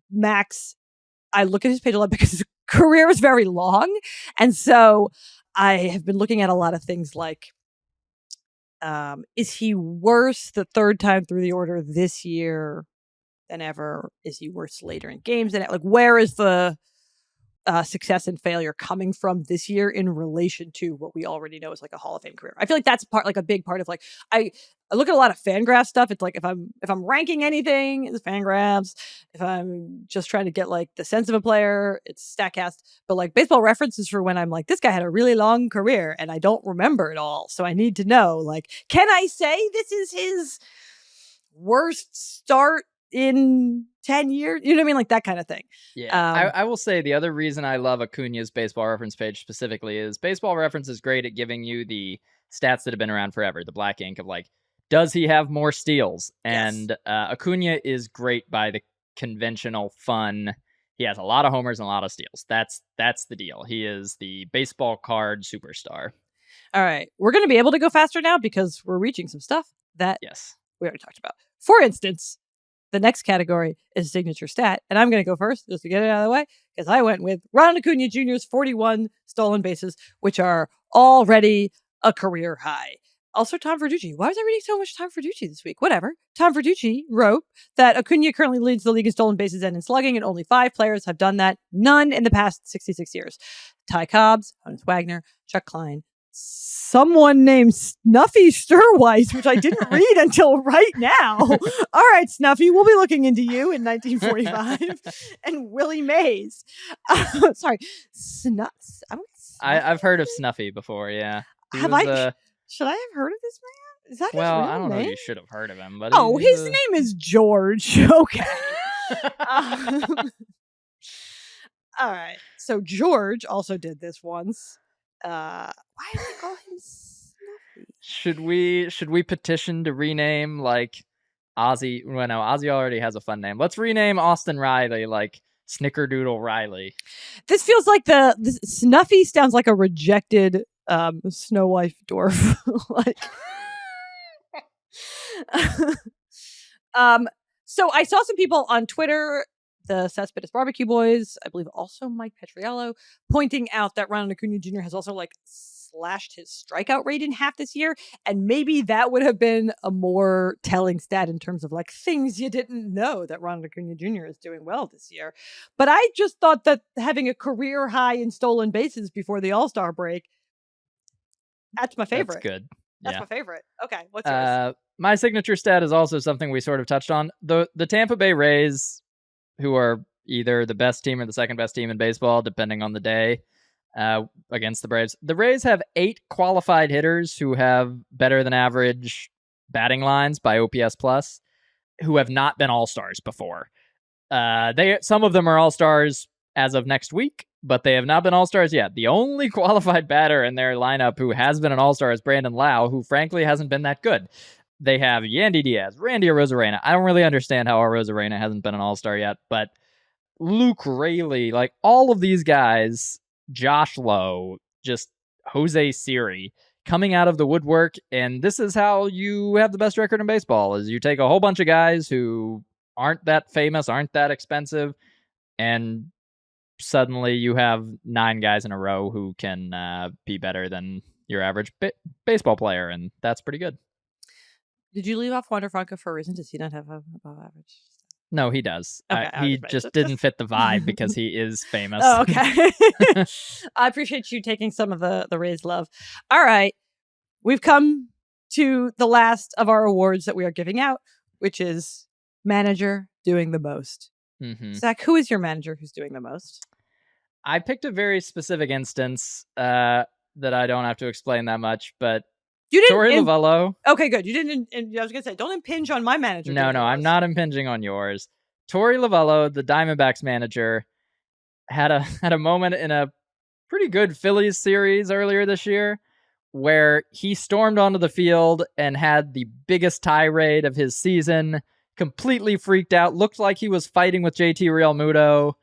Max. I look at his page a lot because his career is very long, and so I have been looking at a lot of things like, is he worse the third time through the order this year than ever? Is he worse later in games? And like, where is the success and failure coming from this year in relation to what we already know is like a Hall of Fame career? I feel like that's a big part of like, I look at a lot of Fangraphs stuff. It's like if I'm ranking anything, it's Fangraphs. If I'm just trying to get like the sense of a player, it's Statcast. But like Baseball Reference is for when I'm like, this guy had a really long career and I don't remember it all, so I need to know, like, can I say this is his worst start in 10 years? You know what I mean? Like that kind of thing. Yeah. I will say the other reason I love Acuna's Baseball Reference page specifically is Baseball Reference is great at giving you the stats that have been around forever, the black ink of like, does he have more steals? And yes. Acuna is great by the conventional fun. He has a lot of homers and a lot of steals. That's the deal. He is the baseball card superstar. All right. We're going to be able to go faster now because we're reaching some stuff that we already talked about. For instance, the next category is signature stat, and I'm going to go first just to get it out of the way because I went with Ronald Acuna Jr.'s 41 stolen bases, which are already a career high. Also, Tom Verducci. Why was I reading so much Tom Verducci this week? Whatever. Tom Verducci wrote that Acuna currently leads the league in stolen bases and in slugging, and only 5 players have done that. None in the past 66 years. Ty Cobbs, Honus Wagner, Chuck Klein, someone named Snuffy Sturweiss, which I didn't read until right now. All right, Snuffy, we'll be looking into you in 1945. And Willie Mays. Sorry. I've heard of Snuffy before, yeah. Should I have heard of this man? Is that his real I don't name? know. You should have heard of him, but his name is George. Okay. All right. So George also did this once. Why do they call him Snuffy? Should we petition to rename like Ozzy? Well, no, Ozzy already has a fun name. Let's rename Austin Riley like Snickerdoodle Riley. This feels like the Snuffy sounds like a rejected Snow White dwarf. Like so I saw some people on Twitter, the Cespedes Barbecue Boys, I believe also Mike Petriello, pointing out that Ronald Acuna Jr. has also like slashed his strikeout rate in half this year, and maybe that would have been a more telling stat in terms of like things you didn't know that Ronald Acuna Jr. is doing well this year. But I just thought that having a career high in stolen bases before the All-Star break, that's my favorite. That's good. That's my favorite. Okay, what's yours? My signature stat is also something we sort of touched on. The Tampa Bay Rays, who are either the best team or the second best team in baseball, depending on the day, against the Braves. The Rays have 8 qualified hitters who have better than average batting lines by OPS plus, who have not been All-Stars before. Some of them are All-Stars as of next week, but they have not been All-Stars yet. The only qualified batter in their lineup who has been an All-Star is Brandon Lau, who frankly hasn't been that good. They have Yandy Diaz, Randy Arozarena. I don't really understand how Arozarena hasn't been an All-Star yet, but Luke Raley, like all of these guys, Josh Lowe, just Jose Siri, coming out of the woodwork, and this is how you have the best record in baseball, is you take a whole bunch of guys who aren't that famous, aren't that expensive, and suddenly you have 9 guys in a row who can be better than your average baseball player, and that's pretty good. Did you leave off Wander Franco for a reason? Does he not have above average? No, he does. Okay, he just didn't fit the vibe because he is famous. Oh, okay. I appreciate you taking some of the Rays love. All right. We've come to the last of our awards that we are giving out, which is manager doing the most. Mm-hmm. Zach, who is your manager who's doing the most? I picked a very specific instance that I don't have to explain that much, but you didn't. Torey Lovello. Okay, good. You didn't. I was gonna say, don't impinge on my manager. No, I'm not impinging on yours. Torey Lovello, the Diamondbacks manager, had a moment in a pretty good Phillies series earlier this year where he stormed onto the field and had the biggest tirade of his season. Completely freaked out. Looked like he was fighting with JT Realmuto,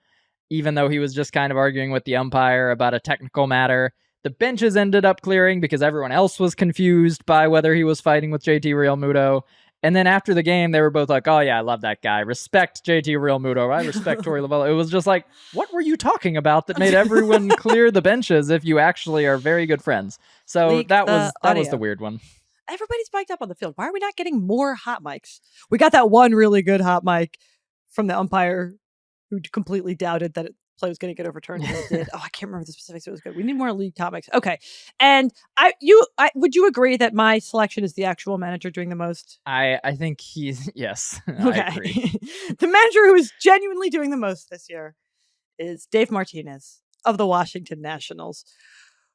even though he was just kind of arguing with the umpire about a technical matter. The benches ended up clearing because everyone else was confused by whether he was fighting with JT Realmuto. And then after the game, they were both like, oh yeah, I love that guy. Respect JT Realmuto. I respect Torey Lovello. It was just like, what were you talking about that made everyone clear the benches if you actually are very good friends? So that was the weird one. Everybody's mic'd up on the field. Why are we not getting more hot mics? We got that one really good hot mic from the umpire who completely doubted that play was going to get overturned. And it did. Oh, I can't remember the specifics. It was good. We need more league hot mics. Okay. And would you agree that my selection is the actual manager doing the most? I think he's, yes. Okay. I agree. The manager who is genuinely doing the most this year is Dave Martinez of the Washington Nationals,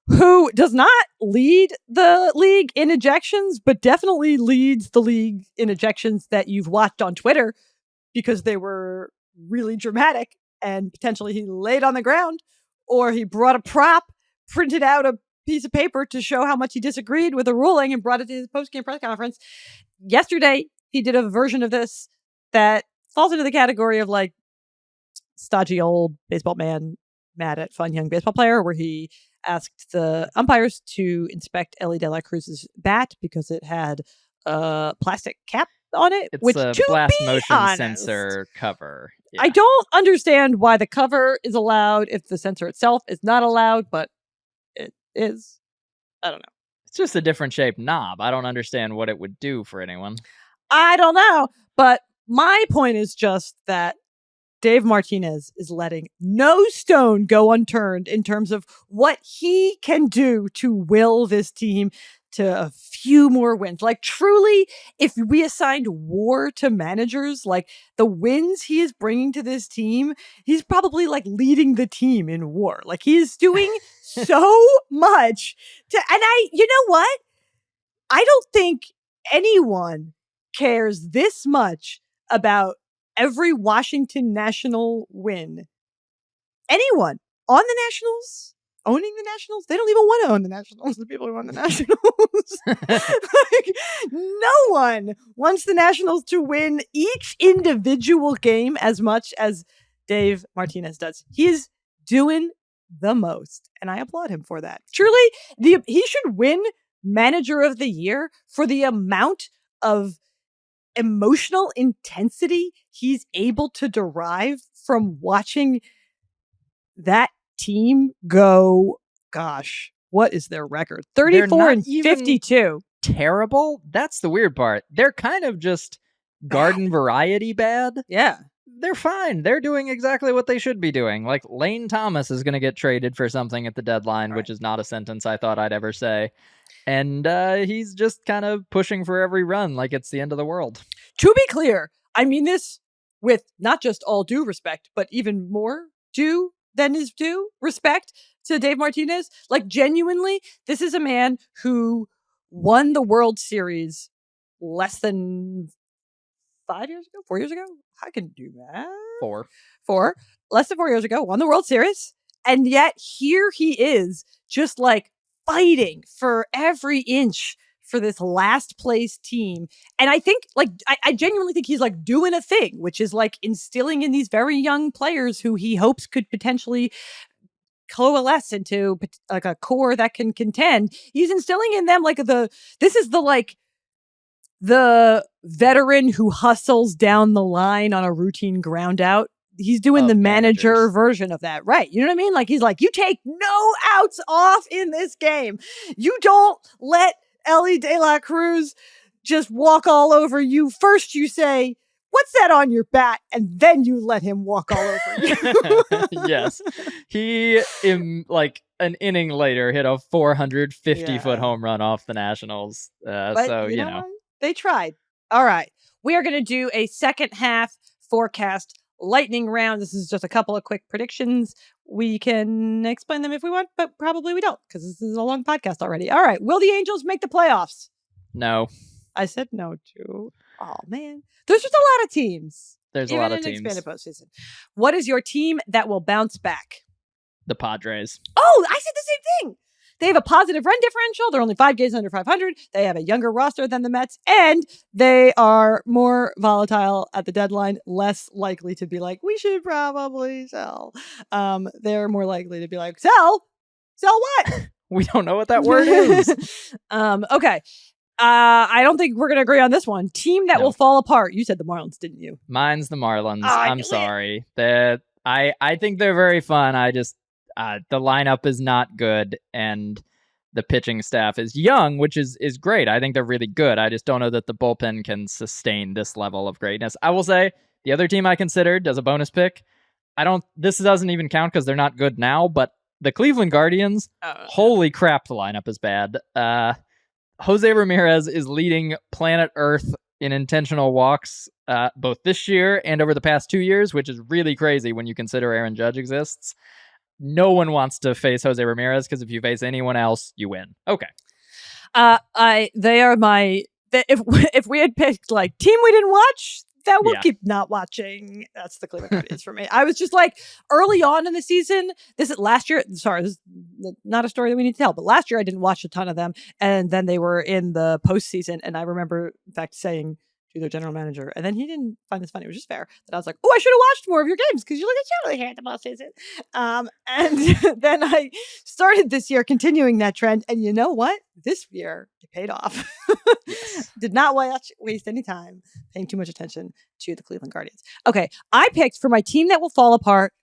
who does not lead the league in ejections, but definitely leads the league in ejections that you've watched on Twitter because they were really dramatic and potentially he laid on the ground or he brought a prop, printed out a piece of paper to show how much he disagreed with a ruling and brought it to his post-game press conference. Yesterday, he did a version of this that falls into the category of like stodgy old baseball man mad at fun young baseball player, where he asked the umpires to inspect Ellie De La Cruz's bat because it had a plastic cap on it. It's which, a to blast be motion honest, sensor cover. Yeah. I don't understand why the cover is allowed if the sensor itself is not allowed, but it is. I don't know. It's just a different shaped knob. I don't understand what it would do for anyone. I don't know. But my point is just that Dave Martinez is letting no stone go unturned in terms of what he can do to will this team to a few more wins. Like, truly, if we assigned WAR to managers, like the wins he is bringing to this team, he's probably like leading the team in WAR. Like, he's doing so much and you know what? I don't think anyone cares this much about every Washington National win. Anyone on the Nationals, owning the Nationals, they don't even want to own the Nationals, the people who own the Nationals. Like, no one wants the Nationals to win each individual game as much as Dave Martinez does. He's doing the most, and I applaud him for that. Truly, he should win Manager of the Year for the amount of emotional intensity he's able to derive from watching that team go, gosh, what is their record? 34 and 52. Terrible? That's the weird part. They're kind of just garden variety bad. Yeah. They're fine. They're doing exactly what they should be doing. Like, Lane Thomas is going to get traded for something at the deadline, which is not a sentence I thought I'd ever say. And he's just kind of pushing for every run like it's the end of the world. To be clear, I mean this with not just all due respect, but even more due than is due. Respect to Dave Martinez. Like, genuinely, this is a man who won the World Series less than 4 years ago. I can do that. Less than 4 years ago, won the World Series. And yet here he is just like fighting for every inch for this last place team. And I think like, I genuinely think he's like doing a thing, which is like instilling in these very young players who he hopes could potentially coalesce into like a core that can contend. He's instilling in them like this is the veteran who hustles down the line on a routine ground out. He's doing the manager version of that. Right. You know what I mean? Like, he's like, you take no outs off in this game. You don't let Ellie De La Cruz just walk all over you. First you say, what's that on your bat? And then you let him walk all over you. Yes. He, like an inning later, hit a 450-foot home run off the Nationals. So, you know. They tried. All right. We are going to do a second half forecast lightning round. This is just a couple of quick predictions. We can explain them if we want, but probably we don't because this is a long podcast already. All right. Will the Angels make the playoffs? No. I said no too. Oh, man. There's just a lot of teams. There's a lot of teams. Expanded postseason. What is your team that will bounce back? The Padres. Oh, I said the same thing. They have a positive run differential. They're only 5 games under 500. They have a younger roster than the Mets, and they are more volatile at the deadline, less likely to be like, we should probably sell. They're more likely to be like, sell what? We don't know what that word is. Okay. I don't think we're going to agree on this one. Team that will fall apart. You said the Marlins, didn't you? Mine's the Marlins. I'm sorry. I think they're very fun. I just, the lineup is not good, and the pitching staff is young, which is great. I think they're really good. I just don't know that the bullpen can sustain this level of greatness. I will say the other team I considered as a bonus pick, this doesn't even count because they're not good now, but the Cleveland Guardians, holy crap, the lineup is bad. Jose Ramirez is leading planet Earth in intentional walks, both this year and over the past 2 years, which is really crazy when you consider Aaron Judge exists. No one wants to face Jose Ramirez because if you face anyone else, you win. Okay. They are my. If we had picked like team we didn't watch, that we'll keep not watching. That's the Cleveland Guardians for me. I was just like early on in the season. This is last year. Sorry, this is not a story that we need to tell. But last year I didn't watch a ton of them, and then they were in the postseason. And I remember, in fact, saying to their general manager, and then he didn't find this funny. It was just fair that I was like, "Oh, I should have watched more of your games because you look at Charlie here at the postseason." And then I started this year continuing that trend, and you know what? This year it paid off. Yes. Did not waste any time paying too much attention to the Cleveland Guardians. Okay, I picked for my team that will fall apart.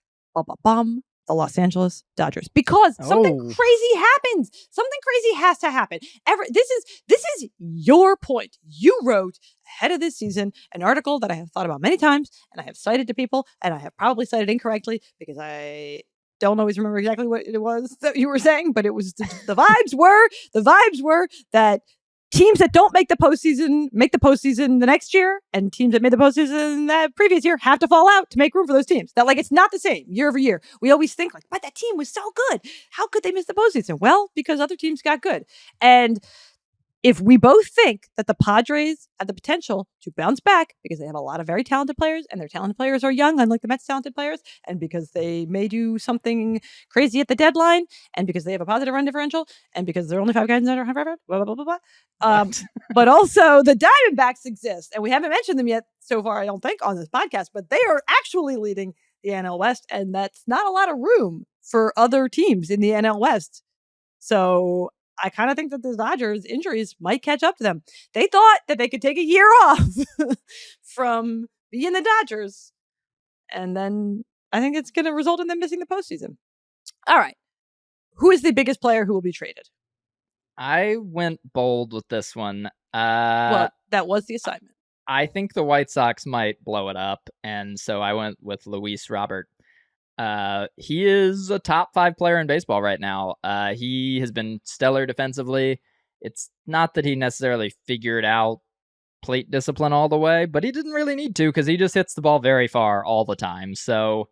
The Los Angeles Dodgers, because something crazy happens. Something crazy has to happen. This is your point. You wrote ahead of this season an article that I have thought about many times, and I have cited to people, and I have probably cited incorrectly because I don't always remember exactly what it was that you were saying, but it was the vibes were that teams that don't make the postseason the next year, and teams that made the postseason that previous year have to fall out to make room for those teams. That like it's not the same year over year. We always think like, but that team was so good. How could they miss the postseason? Well, because other teams got good. And if we both think that the Padres have the potential to bounce back because they have a lot of very talented players, and their talented players are young, unlike the Mets' talented players, and because they may do something crazy at the deadline, and because they have a positive run differential, and because they're only 5 guys under 100, blah, blah, blah, blah, blah. But also the Diamondbacks exist, and we haven't mentioned them yet so far, I don't think, on this podcast, but they are actually leading the NL West, and that's not a lot of room for other teams in the NL West. So I kind of think that the Dodgers' injuries might catch up to them. They thought that they could take a year off from being the Dodgers, and then I think it's going to result in them missing the postseason. All right. Who is the biggest player who will be traded? I went bold with this one. Well, that was the assignment. I think the White Sox might blow it up, and so I went with Luis Robert. He is a top 5 player in baseball right now. He has been stellar defensively. It's not that he necessarily figured out plate discipline all the way, but he didn't really need to because he just hits the ball very far all the time. So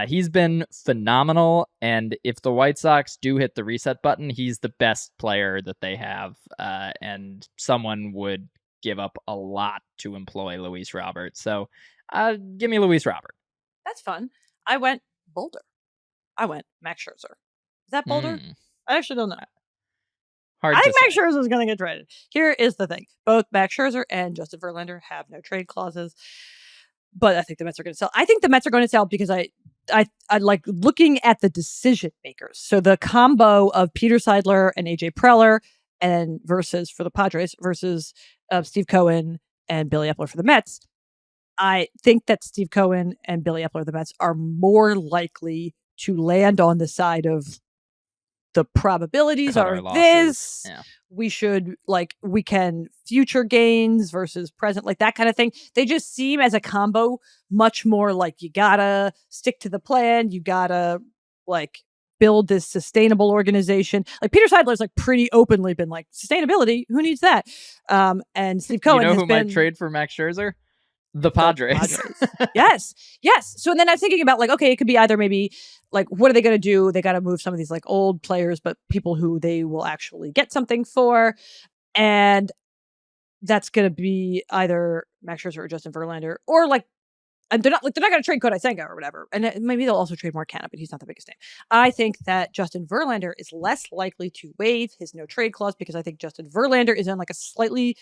He's been phenomenal, and if the White Sox do hit the reset button, he's the best player that they have, and someone would give up a lot to employ Luis Robert. So give me Luis Robert. That's fun. I went Boulder. I went Max Scherzer. Is that Boulder? I actually don't know. Hard I think to Max say. Scherzer is going to get traded. Here is the thing. Both Max Scherzer and Justin Verlander have no trade clauses, but I think the Mets are going to sell. I think the Mets are going to sell because I like looking at the decision makers. So the combo of Peter Seidler and AJ Preller and versus for the Padres versus Steve Cohen and Billy Epler for the Mets. I think that Steve Cohen and Billy Epler of the Mets are more likely to land on the side of the probabilities Cut are our losses. this. Yeah. We should we can future gains versus present, like that kind of thing. They just seem as a combo much more like you gotta stick to the plan. You gotta build this sustainable organization. Like Peter Seidler's pretty openly been like sustainability. Who needs that? And Steve Cohen You know has who been might trade for Max Scherzer? The Padres. Yes. So then I'm thinking about okay, it could be either maybe what are they going to do? They got to move some of these old players, but people who they will actually get something for. And that's going to be either Max Scherzer or Justin Verlander, or and they're not going to trade Kodai Senga or whatever. And maybe they'll also trade Mark Canha, but he's not the biggest name. I think that Justin Verlander is less likely to waive his no trade clause because I think Justin Verlander is on a slightly,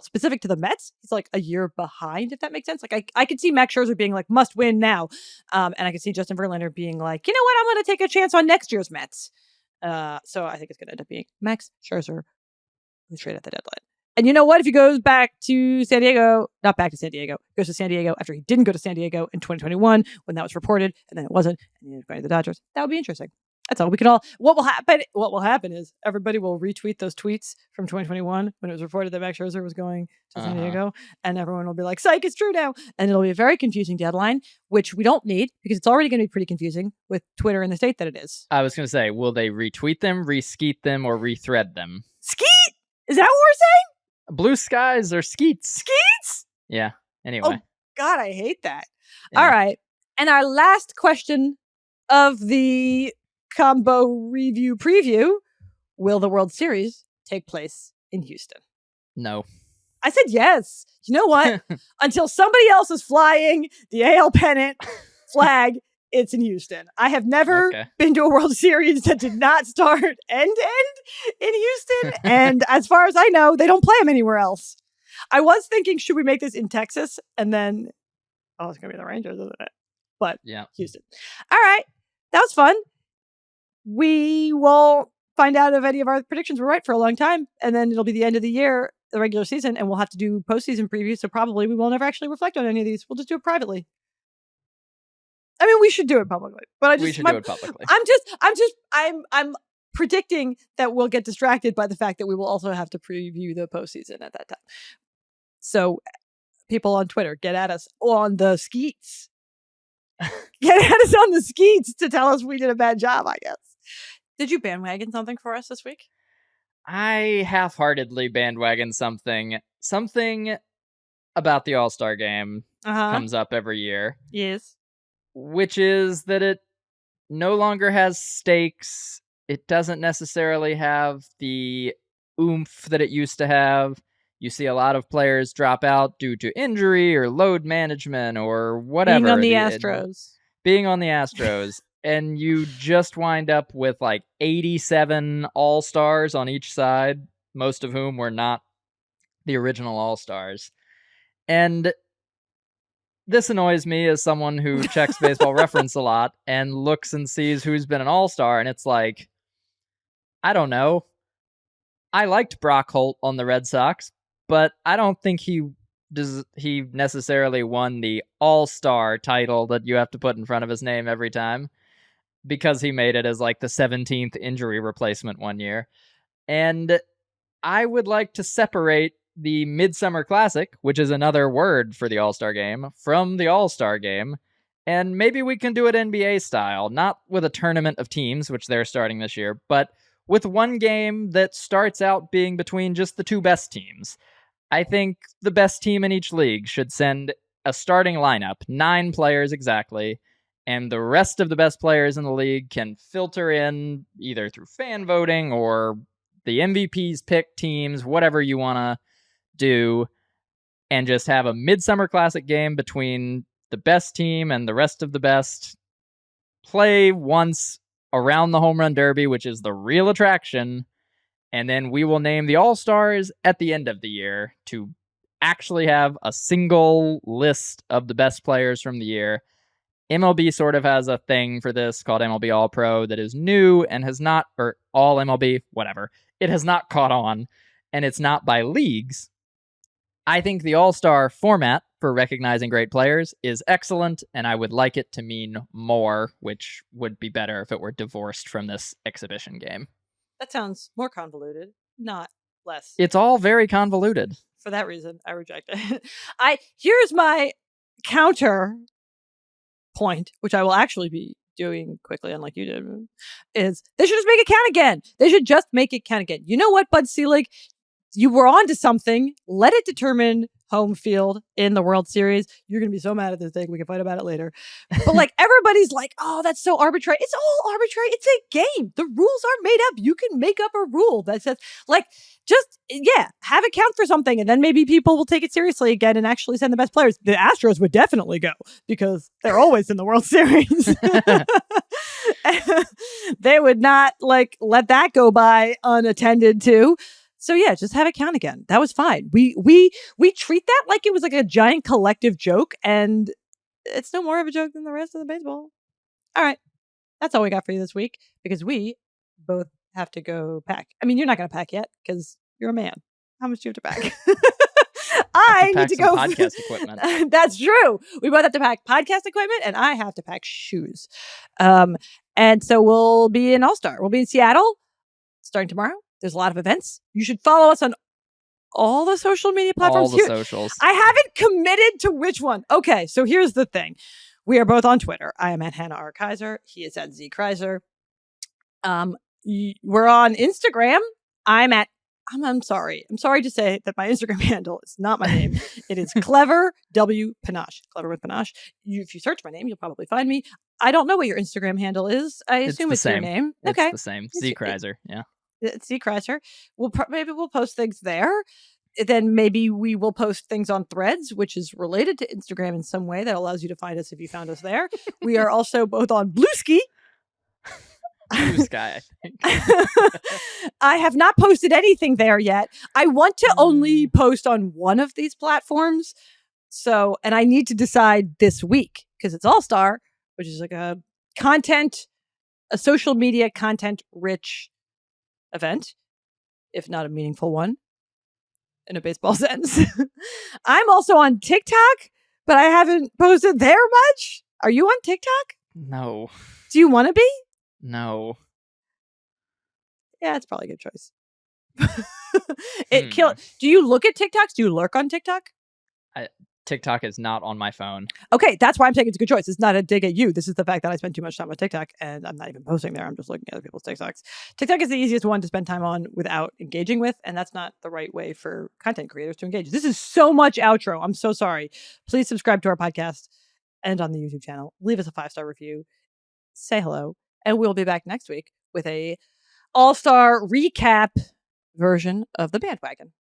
specific to the Mets, he's a year behind, if that makes sense. I could see Max Scherzer being must win now. And I could see Justin Verlander being you know what, I'm going to take a chance on next year's Mets. So I think it's going to end up being Max Scherzer, who's traded at the deadline. And you know what? If he goes back to San Diego, not back to San Diego, goes to San Diego after he didn't go to San Diego in 2021 when that was reported, and then it wasn't, and he was going to the Dodgers, that would be interesting. That's all. What will happen is everybody will retweet those tweets from 2021 when it was reported that Max Scherzer was going to San Diego, and everyone will be like, psych, it's true now. And it'll be a very confusing deadline, which we don't need because it's already going to be pretty confusing with Twitter in the state that it is. I was going to say, will they retweet them, reskeet them, or rethread them? Skeet? Is that what we're saying? Blue skies or skeets? Skeets? Yeah. Anyway. Oh, God, I hate that. Yeah. All right. And our last question of the combo review preview: will the World Series take place in Houston? No. I said yes. You know what? Until somebody else is flying the AL pennant flag, it's in Houston. I have never been to a World Series that did not start end to end in Houston. And as far as I know, they don't play them anywhere else. I was thinking, should we make this in Texas? And then, it's going to be the Rangers, isn't it? But yeah, Houston. All right. That was fun. We will find out if any of our predictions were right for a long time. And then it'll be the end of the year, the regular season, and we'll have to do postseason previews. So probably we won't ever actually reflect on any of these. We'll just do it privately. I mean, we should do it publicly, but we should do it publicly. I'm predicting that we'll get distracted by the fact that we will also have to preview the postseason at that time. So people on Twitter, get at us on the skeets. Get at us on the skeets to tell us we did a bad job, I guess. Did you bandwagon something for us this week? I half-heartedly bandwagon something. Something about the All-Star Game comes up every year. Yes. Which is that it no longer has stakes. It doesn't necessarily have the oomph that it used to have. You see a lot of players drop out due to injury or load management or whatever. Being on the Astros. And you just wind up with 87 All-Stars on each side, most of whom were not the original All-Stars. And this annoys me as someone who checks Baseball Reference a lot and looks and sees who's been an All-Star, and it's I don't know. I liked Brock Holt on the Red Sox, but I don't think he necessarily won the All-Star title that you have to put in front of his name every time, because he made it as the 17th injury replacement one year. And I would like to separate the Midsummer Classic, which is another word for the All-Star Game, from the All-Star Game. And maybe we can do it NBA style, not with a tournament of teams, which they're starting this year, but with one game that starts out being between just the two best teams. I think the best team in each league should send a starting lineup, 9 players exactly, and the rest of the best players in the league can filter in either through fan voting or the MVPs pick teams, whatever you want to do, and just have a Midsummer Classic game between the best team and the rest of the best. Play once around the Home Run Derby, which is the real attraction, and then we will name the All-Stars at the end of the year to actually have a single list of the best players from the year. MLB sort of has a thing for this called MLB All-Pro that is new and has not, or All MLB, whatever. It has not caught on, and it's not by leagues. I think the All-Star format for recognizing great players is excellent, and I would like it to mean more, which would be better if it were divorced from this exhibition game. That sounds more convoluted, not less. It's all very convoluted. For that reason, I reject it. Here's my counter point, which I will actually be doing quickly, unlike you did, is they should just make it count again. They should just make it count again. You know what, Bud Selig? You were on to something. Let it determine home field in the World Series. You're going to be so mad at this thing. We can fight about it later. But like everybody's like, oh, that's so arbitrary. It's all arbitrary. It's a game. The rules are made up. You can make up a rule that says like, just, yeah, have it count for something. And then maybe people will take it seriously again and actually send the best players. The Astros would definitely go because they're always in the World Series. They would not like let that go by unattended to. So yeah, just have it count again. That was fine. We treat that like it was like a giant collective joke, and it's no more of a joke than the rest of the baseball. All right, that's all we got for you this week because we both have to go pack. I mean, you're not going to pack yet because you're a man. How much do you have to pack? I need to go podcast equipment. That's true. We both have to pack podcast equipment, and I have to pack shoes. And so we'll be in All-Star. We'll be in Seattle starting tomorrow. There's a lot of events. You should follow us on all the social media platforms. All the socials. I haven't committed to which one. Okay, so here's the thing. We are both on Twitter. I am at Hannah R. Keyser. He is at Z Crizer. We're on Instagram. I'm sorry. I'm sorry to say that my Instagram handle is not my name. It is Clever W Panache. Clever with Panache. If you search my name, you'll probably find me. I don't know what your Instagram handle is. I assume it's your name. Okay. It's the same. Z Crizer. Yeah. Z Crizer. Maybe we'll post things there. Then maybe we will post things on Threads, which is related to Instagram in some way that allows you to find us if you found us there. We are also both on Bluesky. Blue Sky, I think. I have not posted anything there yet. I want to only post on one of these platforms. So, and I need to decide this week because it's All-Star, which is like a social media content rich event, if not a meaningful one in a baseball sense. I'm also on TikTok, but I haven't posted there much. Are you on TikTok? No. Do you want to be? No. Yeah, it's probably a good choice. Do you look at TikToks? Do you lurk on TikTok? TikTok is not on my phone. Okay, that's why I'm saying it's a good choice. It's not a dig at you. This is the fact that I spend too much time on TikTok and I'm not even posting there. I'm just looking at other people's TikToks. TikTok is the easiest one to spend time on without engaging with, and that's not the right way for content creators to engage. This is so much outro. I'm so sorry. Please subscribe to our podcast and on the YouTube channel. Leave us a 5-star review. Say hello. And we'll be back next week with a All-Star recap version of the Bandwagon.